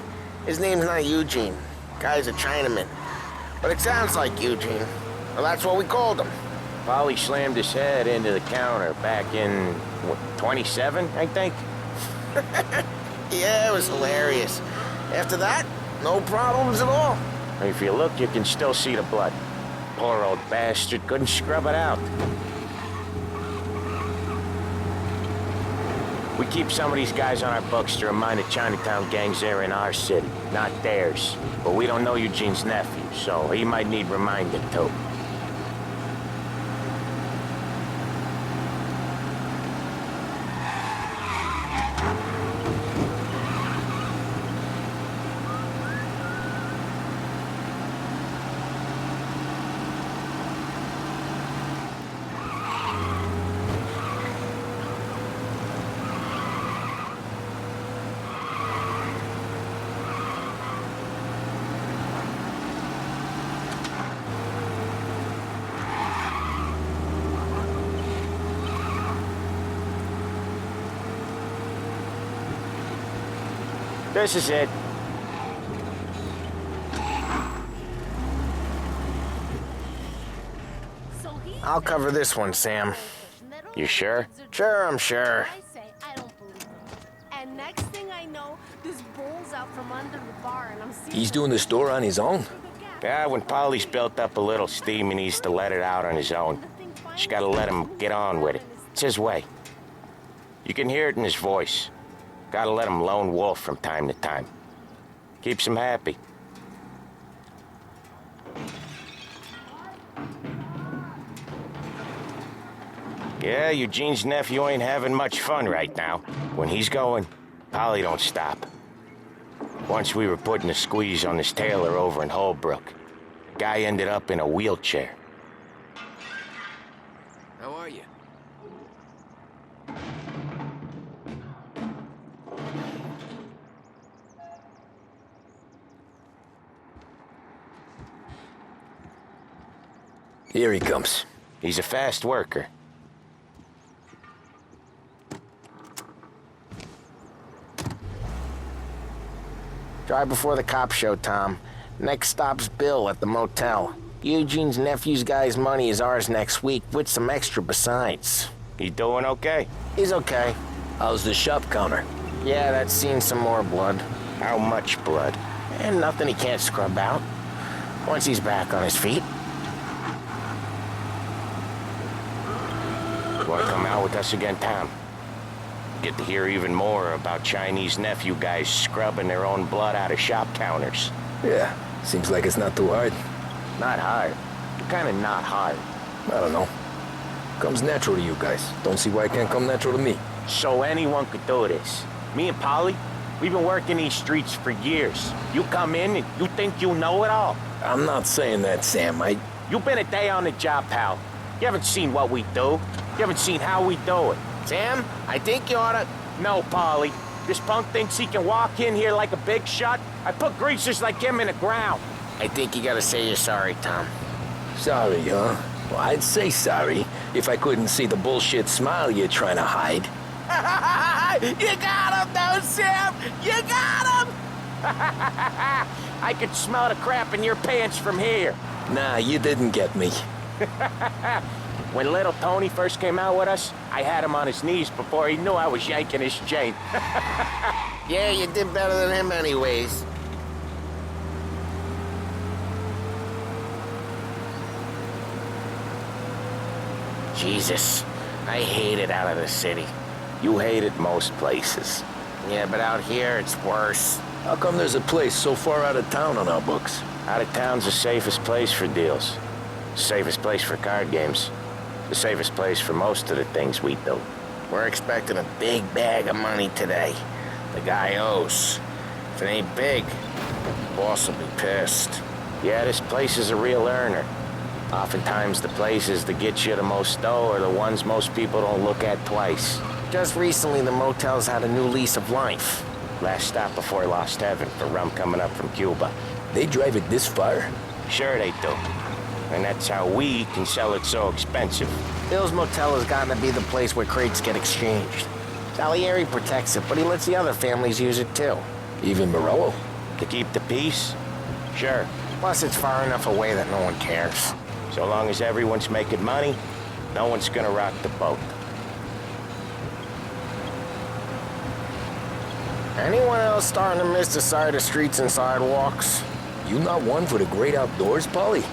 his name's not Eugene. Guy's a Chinaman. But it sounds like Eugene. Well, that's what we called him. Polly slammed his head into the counter back in, what, 27, I think? Yeah, it was hilarious. After that, no problems at all. If you look, you can still see the blood. Poor old bastard couldn't scrub it out. We keep some of these guys on our books to remind the Chinatown gangs they're in our city, not theirs. But we don't know Eugene's nephew, so he might need reminding too. This is it. I'll cover this one, Sam. You sure? Sure, I'm sure. And next thing I know, this bull's out from under the bar and I'm seeing... He's doing the store on his own? Yeah, when Polly's built up a little steam, he needs to let it out on his own. Just gotta let him get on with it. It's his way. You can hear it in his voice. Gotta let him lone wolf from time to time. Keeps him happy. Yeah, Eugene's nephew ain't having much fun right now. When he's going, Polly don't stop. Once we were putting a squeeze on this tailor over in Holbrook. Guy ended up in a wheelchair. How are you? Here he comes. He's a fast worker. Drive before the cops show, Tom. Next stop's Bill at the motel. Eugene's nephew's guy's money is ours next week, with some extra besides. He doing okay? He's okay. How's the shop counter? Yeah, that's seen some more blood. How much blood? And nothing he can't scrub out. Once he's back on his feet. Want to come out with us again, Tom? Get to hear even more about Chinese nephew guys scrubbing their own blood out of shop counters. Yeah, seems like it's not too hard. Not hard? Kinda not hard. I don't know. Comes natural to you guys. Don't see why it can't come natural to me. So anyone could do this. Me and Polly, we've been working these streets for years. You come in and you think you know it all. I'm not saying that, Sam. You've been a day on the job, pal. You haven't seen what we do. You haven't seen how we do it. Sam, I think you oughta... No, Polly. This punk thinks he can walk in here like a big shot. I put greasers like him in the ground. I think you gotta say you're sorry, Tom. Sorry, huh? Well, I'd say sorry if I couldn't see the bullshit smile you're trying to hide. You got him, though, Sam! You got him! I could smell the crap in your pants from here. Nah, you didn't get me. When little Tony first came out with us, I had him on his knees before he knew I was yanking his chain. Yeah, you did better than him anyways. Jesus, I hate it out of the city. You hate it most places. Yeah, but out here, it's worse. How come there's a place so far out of town on our books? Out of town's the safest place for deals. Safest place for card games. The safest place for most of the things we do. We're expecting a big bag of money today. The guy owes. If it ain't big, the boss will be pissed. Yeah, this place is a real earner. Oftentimes the places that get you the most dough are the ones most people don't look at twice. Just recently, the motel's had a new lease of life. Last stop before Lost Heaven for rum coming up from Cuba. They drive it this far? Sure they do. And that's how we can sell it so expensive. Bill's Motel has gotten to be the place where crates get exchanged. Salieri protects it, but he lets the other families use it too. Even Morello? To keep the peace? Sure. Plus, it's far enough away that no one cares. So long as everyone's making money, no one's gonna rock the boat. Anyone else starting to miss the side of streets and sidewalks? You not one for the great outdoors, Polly?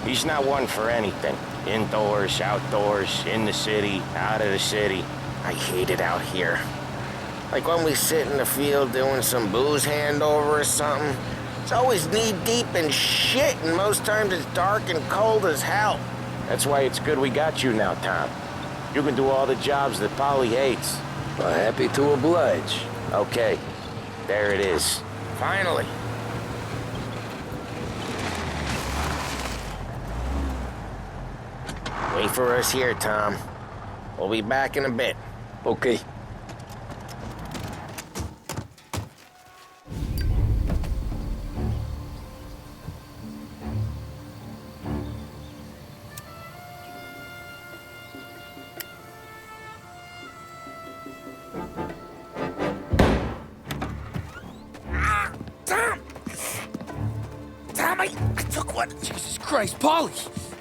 He's not one for anything. Indoors, outdoors, in the city, out of the city. I hate it out here. Like when we sit in the field doing some booze handover or something. It's always knee-deep in shit, and most times it's dark and cold as hell. That's why it's good we got you now, Tom. You can do all the jobs that Polly hates. Well, happy to oblige. Okay, there it is. Finally. Wait for us here, Tom. We'll be back in a bit. Okay. Tom, I took one. Jesus Christ, Polly!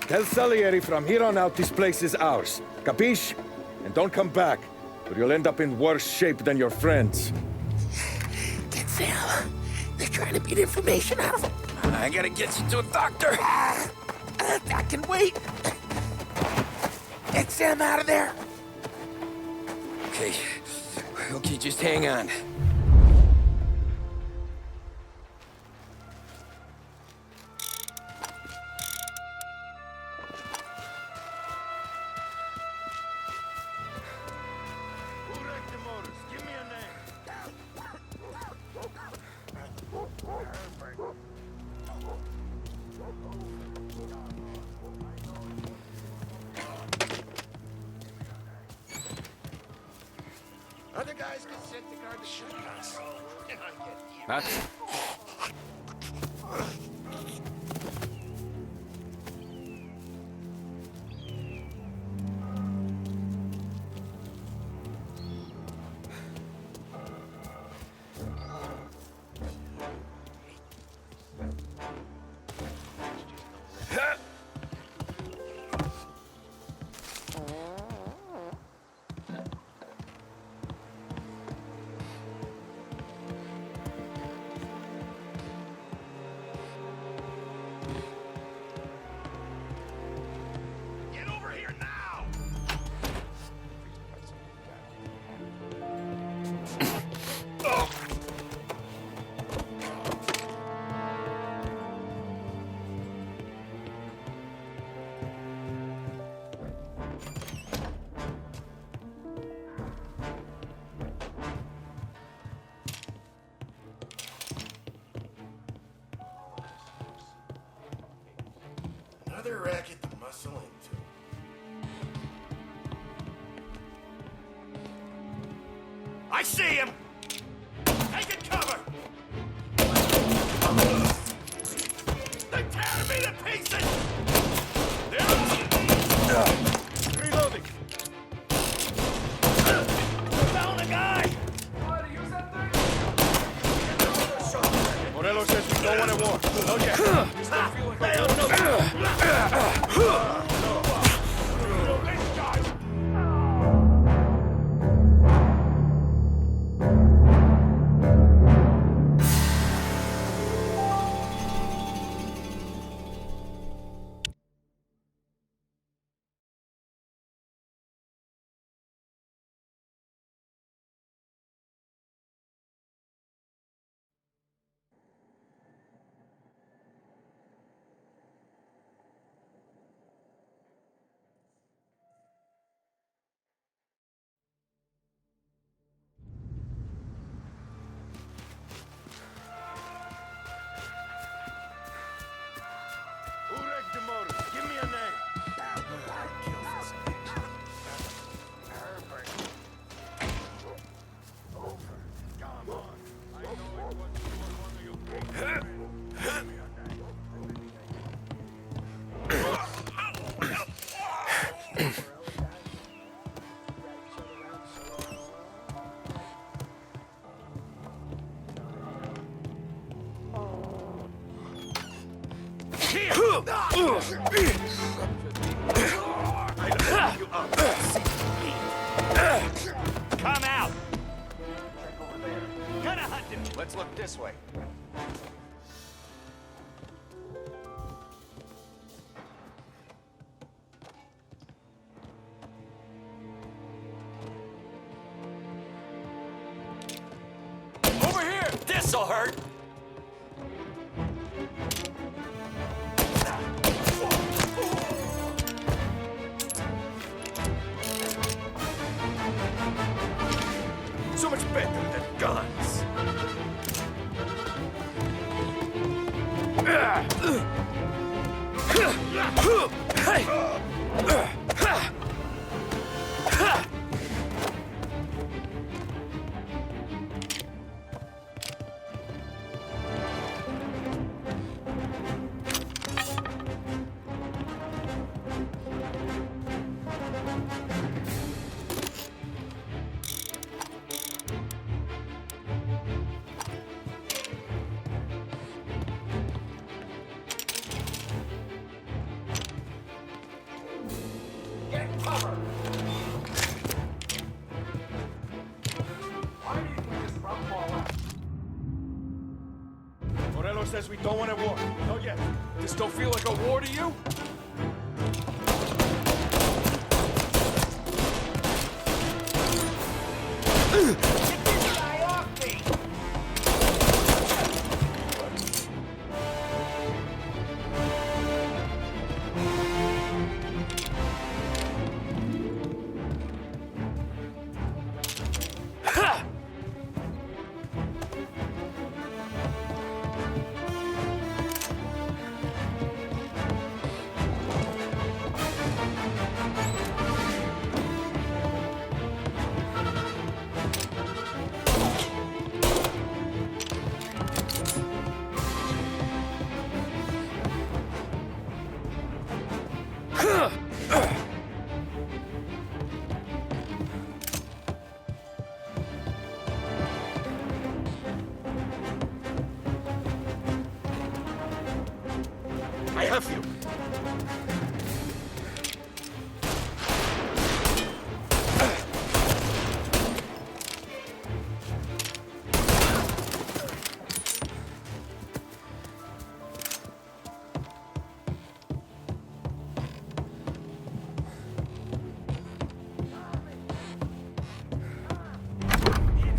Tell Salieri from here on out this place is ours. Capiche? And don't come back, or you'll end up in worse shape than your friends. Get Sal. They're trying to beat information out of him. I gotta get you to a doctor. I can wait. Get Sam out of there. Okay. Okay, just hang on. Other guys get sent to guard the shotguns. That's... Another racket to muscle into. see him! Taking cover! They're tearing me to pieces! Reloading! Found a guy! Morello says we don't want a war. No, yet. Who wrecked the motor? Give me a name. Come out! Gonna hunt him! Let's look this way. Over here! This'll hurt! So much better than guns. Morello says we don't want a war. No, yet. This don't feel like a war to you? Get this guy off me! I have you.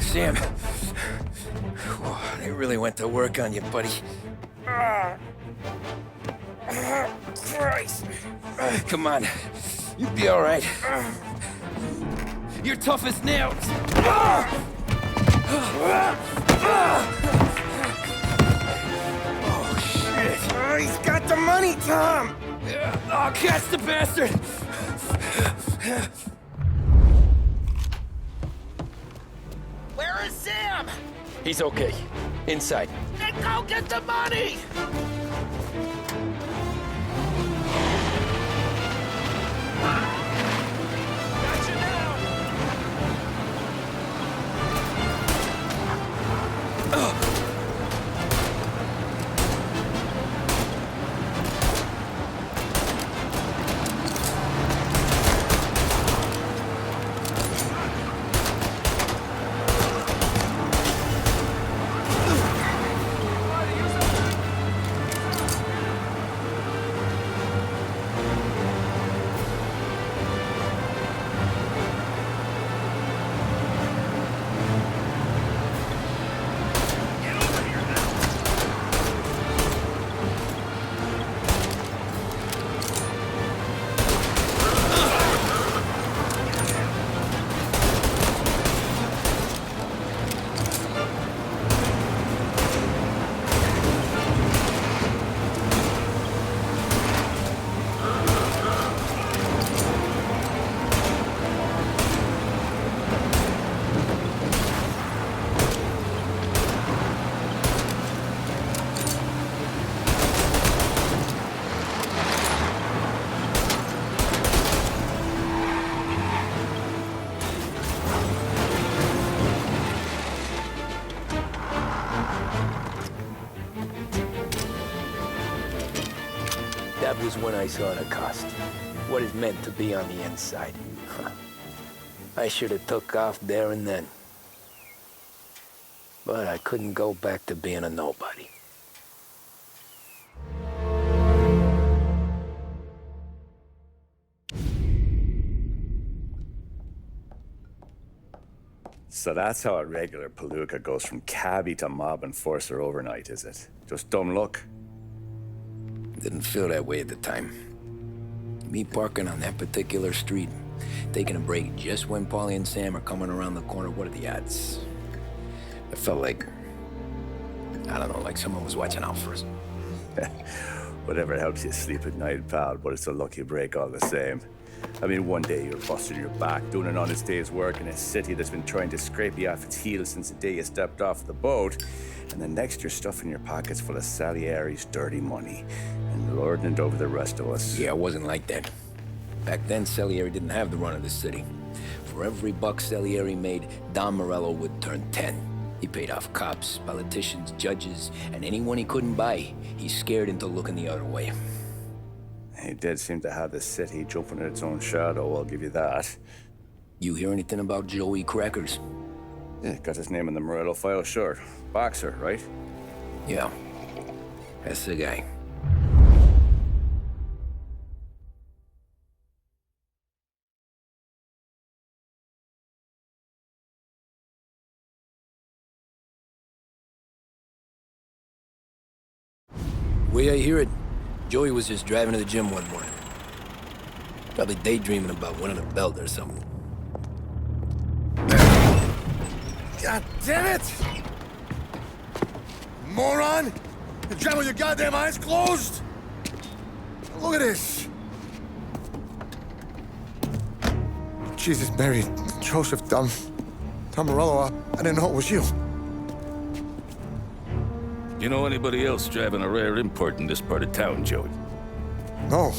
Sam. Whoa, they really went to work on you, buddy. Christ. Come on. You'll be all right. You're tough as nails. Oh, shit. Oh, he's got the money, Tom! Oh, catch the bastard! Where Where is Sam? He's okay. Inside. Then go get the money! Gotcha now! That was when I saw the cost. What it meant to be on the inside. I should have took off there and then. But I couldn't go back to being a nobody. So that's how a regular palooka goes from cabbie to mob enforcer overnight, is it? Just dumb luck? Didn't feel that way at the time. Me parking on that particular street, taking a break just when Paulie and Sam are coming around the corner, what are the odds? I felt like, I don't know, like someone was watching out for us. Whatever helps you sleep at night, pal, but it's a lucky break all the same. I mean, one day you're busting your back, doing an honest day's work in a city that's been trying to scrape you off its heels since the day you stepped off the boat, and the next you're stuffing your pockets full of Salieri's dirty money and lording it over the rest of us. Yeah, it wasn't like that. Back then, Salieri didn't have the run of the city. For every buck Salieri made, Don Morello would turn 10. He paid off cops, politicians, judges, and anyone he couldn't buy, he scared into looking the other way. He did seem to have the city jumping at its own shadow, I'll give you that. You hear anything about Joey Crackers? Yeah, got his name in the Morello file, sure. Boxer, right? Yeah, that's the guy. Way I hear it, Joey was just driving to the gym one morning. Probably daydreaming about winning a belt or something. God damn it! Moron! You're driving with your goddamn eyes closed? Look at this! Jesus, Mary, Joseph, Tom Morello, I didn't know it was you. You know anybody else driving a rare import in this part of town, Joey? No.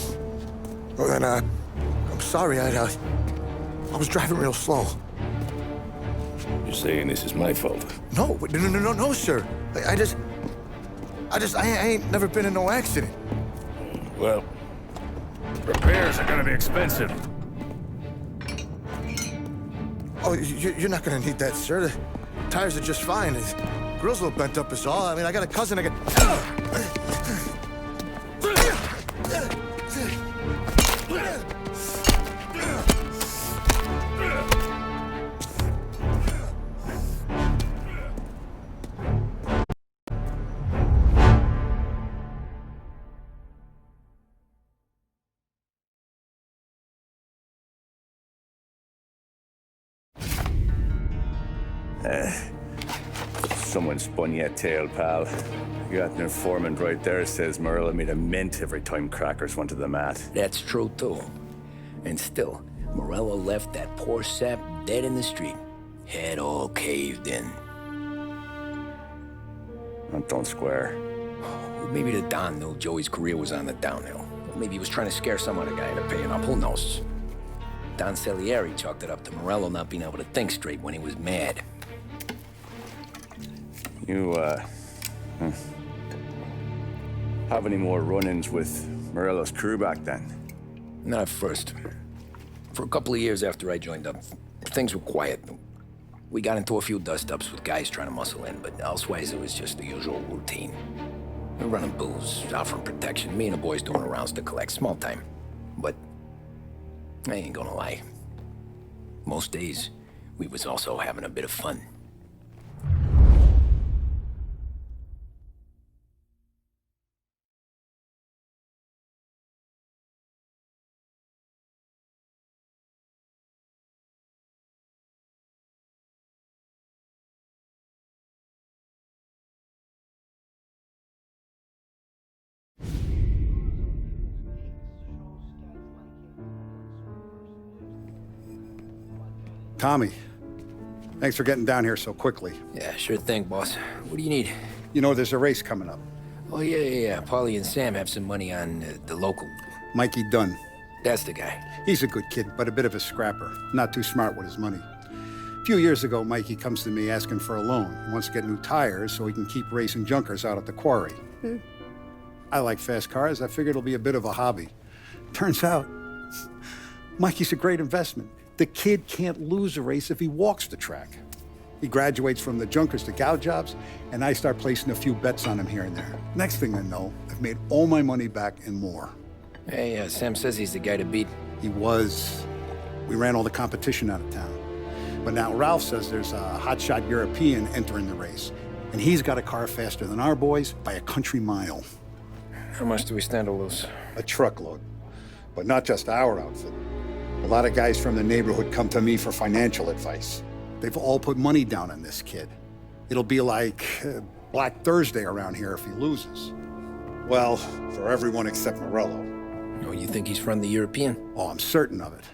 Well, then, I'm sorry, I was driving real slow. You're saying this is my fault? No, sir. I ain't never been in no accident. Well, repairs are gonna be expensive. Oh, you're not gonna need that, sir. The tires are just fine. The grill's a little bent up is all. I mean, I got a cousin I can... Someone spun you a tail, pal. You got an informant right there says Morello made a mint every time Crackers went to the mat. That's true, too. And still, Morello left that poor sap dead in the street. Head all caved in. Don't square. Maybe the Don knew Joey's career was on the downhill. Or maybe he was trying to scare some other guy into paying up. Who knows? Don Salieri chalked it up to Morello not being able to think straight when he was mad. You, have any more run-ins with Morello's crew back then? Not at first. For a couple of years after I joined up, things were quiet. We got into a few dust-ups with guys trying to muscle in, but elsewise it was just the usual routine. We're running booze, offering protection, me and the boys doing rounds to collect, small time. But I ain't gonna lie. Most days, we was also having a bit of fun. Tommy, thanks for getting down here so quickly. Yeah, sure thing, boss. What do you need? You know, there's a race coming up. Oh, yeah. Paulie and Sam have some money on the local. Mikey Dunn. That's the guy. He's a good kid, but a bit of a scrapper. Not too smart with his money. A few years ago, Mikey comes to me asking for a loan. He wants to get new tires so he can keep racing junkers out at the quarry. I like fast cars. I figured it'll be a bit of a hobby. Turns out, Mikey's a great investment. The kid can't lose a race if he walks the track. He graduates from the junkers to gal jobs, and I start placing a few bets on him here and there. Next thing I know, I've made all my money back and more. Hey, Sam says he's the guy to beat. He was. We ran all the competition out of town. But now Ralph says there's a hotshot European entering the race, and he's got a car faster than our boys by a country mile. How much do we stand to lose? A truckload. But not just our outfit. A lot of guys from the neighborhood come to me for financial advice. They've all put money down on this kid. It'll be like Black Thursday around here if he loses. Well, for everyone except Morello. Oh, you think he's from the European? Oh, I'm certain of it.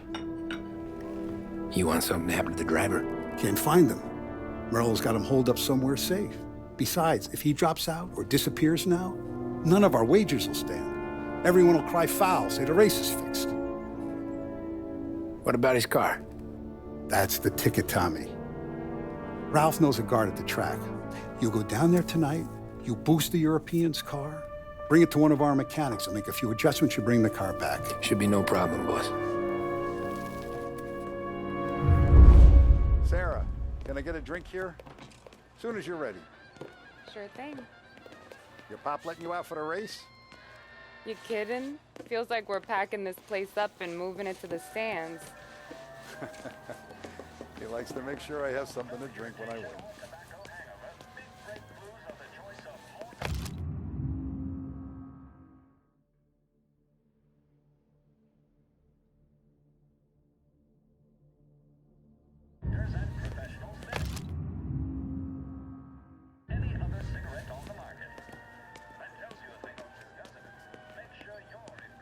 You want something to happen to the driver? Can't find him. Morello's got him holed up somewhere safe. Besides, if he drops out or disappears now, none of our wagers will stand. Everyone will cry foul, say the race is fixed. What about his car? That's the ticket, Tommy. Ralph knows a guard at the track. You go down there tonight, you boost the European's car, bring it to one of our mechanics, and make a few adjustments, you bring the car back. Should be no problem, boss. Sarah, can I get a drink here? Soon as you're ready. Sure thing. Your pop letting you out for the race? You kidding? Feels like we're packing this place up and moving it to the stands. He likes to make sure I have something to drink when I win.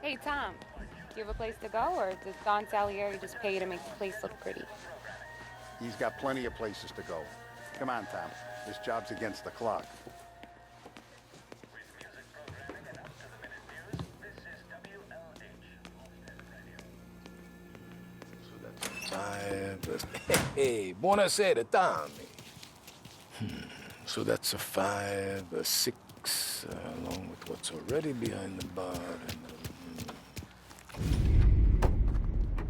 Hey, Tom, do you have a place to go, or does Don Salieri just pay you to make the place look pretty? He's got plenty of places to go. Come on, Tom. This job's against the clock. Hey, buonasera, Tommy. So that's a 5, a 6, along with what's already behind the bar.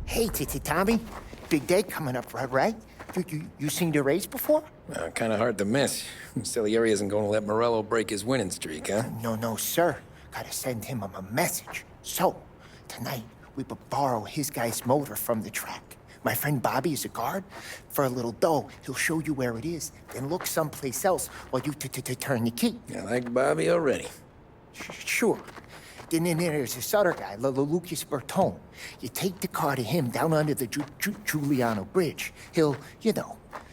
Hey, Tommy. Big day coming up, right? You seen the race before? Kind of hard to miss. Salieri isn't going to let Morello break his winning streak, huh? No, sir. Gotta send him a message. So, tonight, we borrow his guy's motor from the track. My friend Bobby is a guard. For a little dough, he'll show you where it is, then look someplace else while you turn the key. I like Bobby already. Sure. Then there's this other guy, Lucas Bertone. You take the car to him down under the Giuliano Bridge. He'll,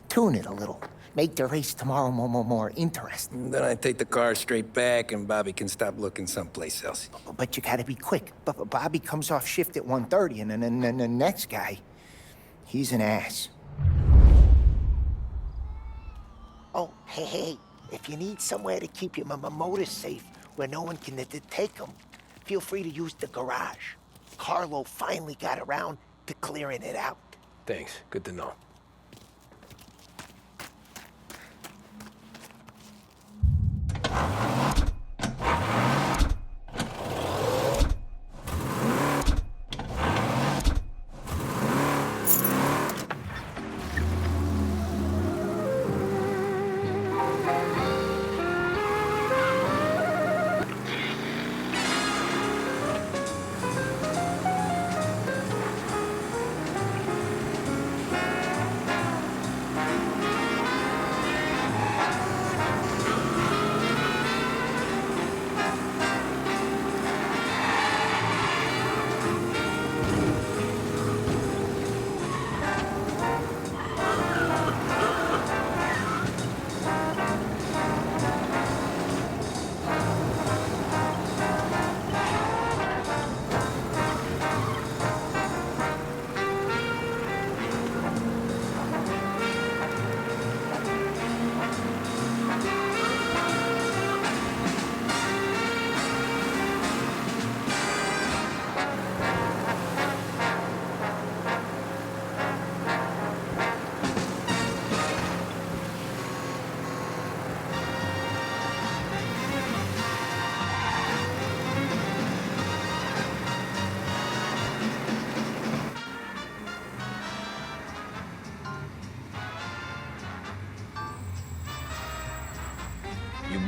tune it a little. Make the race tomorrow more interesting. Then I take the car straight back and Bobby can stop looking someplace else. But you gotta be quick. Bobby comes off shift at 1:30, and then the next guy, he's an ass. Oh, hey, if you need somewhere to keep your motor safe where no one can take them, feel free to use the garage. Carlo finally got around to clearing it out. Thanks. Good to know.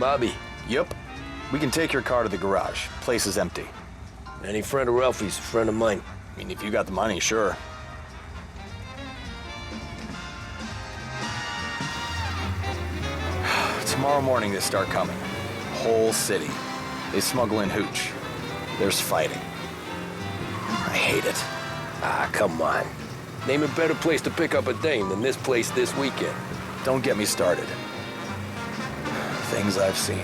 Bobby. Yep. We can take your car to the garage. Place is empty. Any friend of Ralphie's a friend of mine. I mean, if you got the money, sure. Tomorrow morning they start coming. Whole city. They smuggle in hooch. There's fighting. I hate it. Ah, come on. Name a better place to pick up a dame than this place this weekend. Don't get me started. Things I've seen.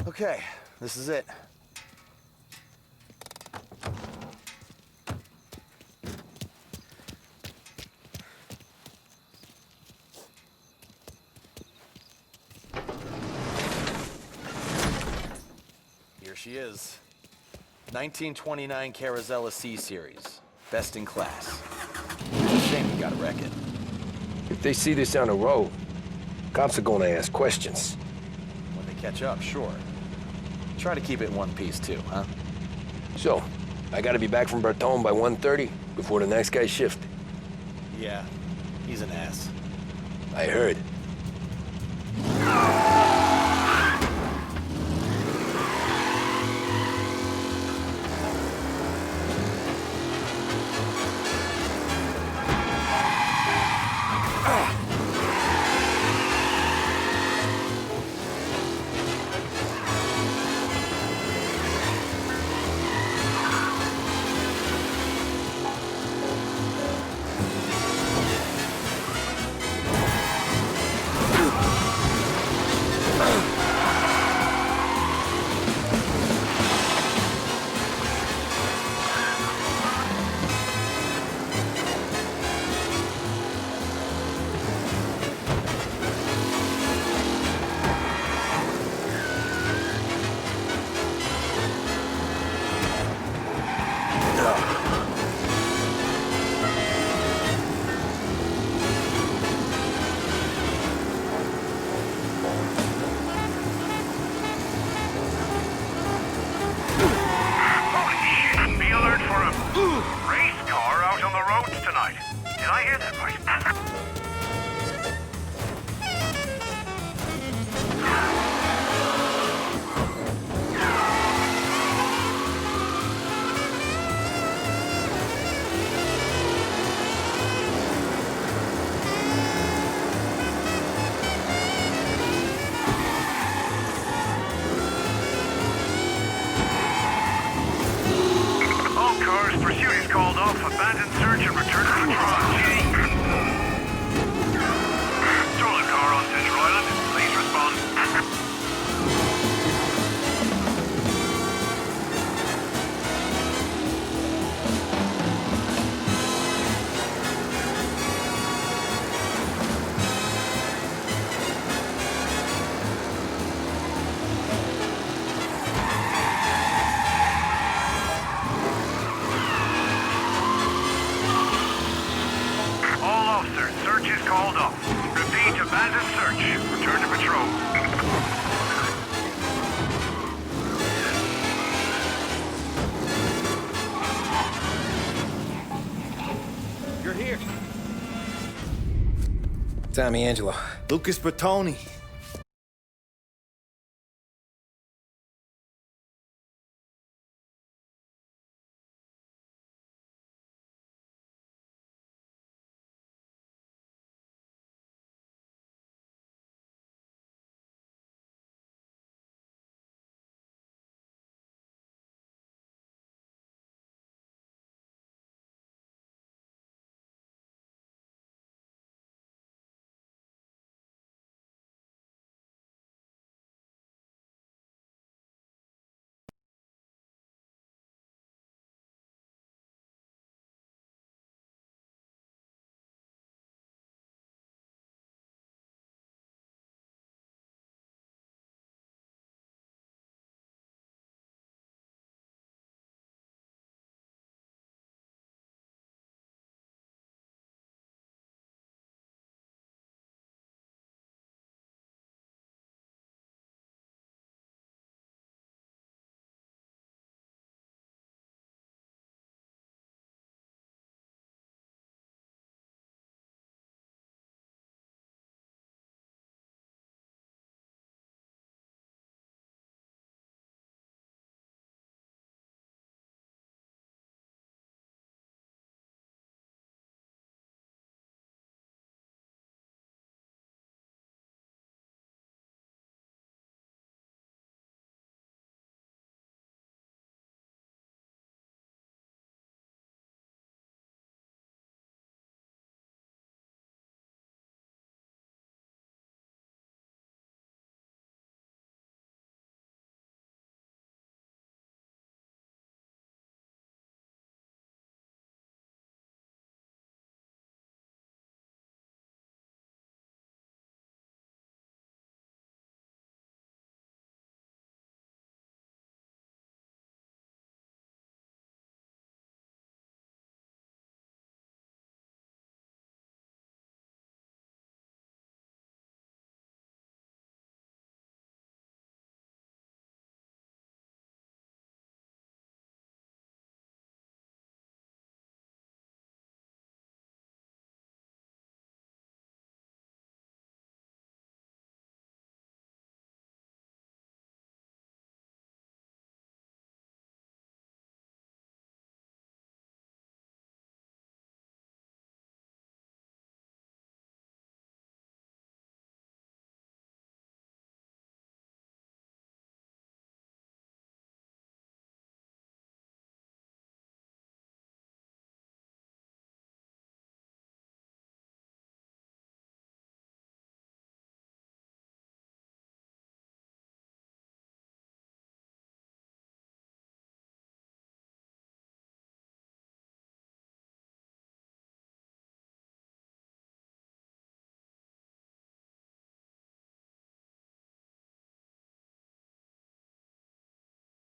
Okay, this is it. Here she is. 1929 Carazella C-Series. Best in class. It's a shame you gotta wreck it. If they see this on the road, cops are gonna ask questions. When they catch up, sure. Try to keep it in one piece, too, huh? So, I gotta be back from Bertone by 1:30 before the next guy's shift. Yeah, he's an ass. I heard. Abandoned search and return to the garage. Stolen car on Central Island. Please respond. Tommy Angelo? Lucas Bertoni.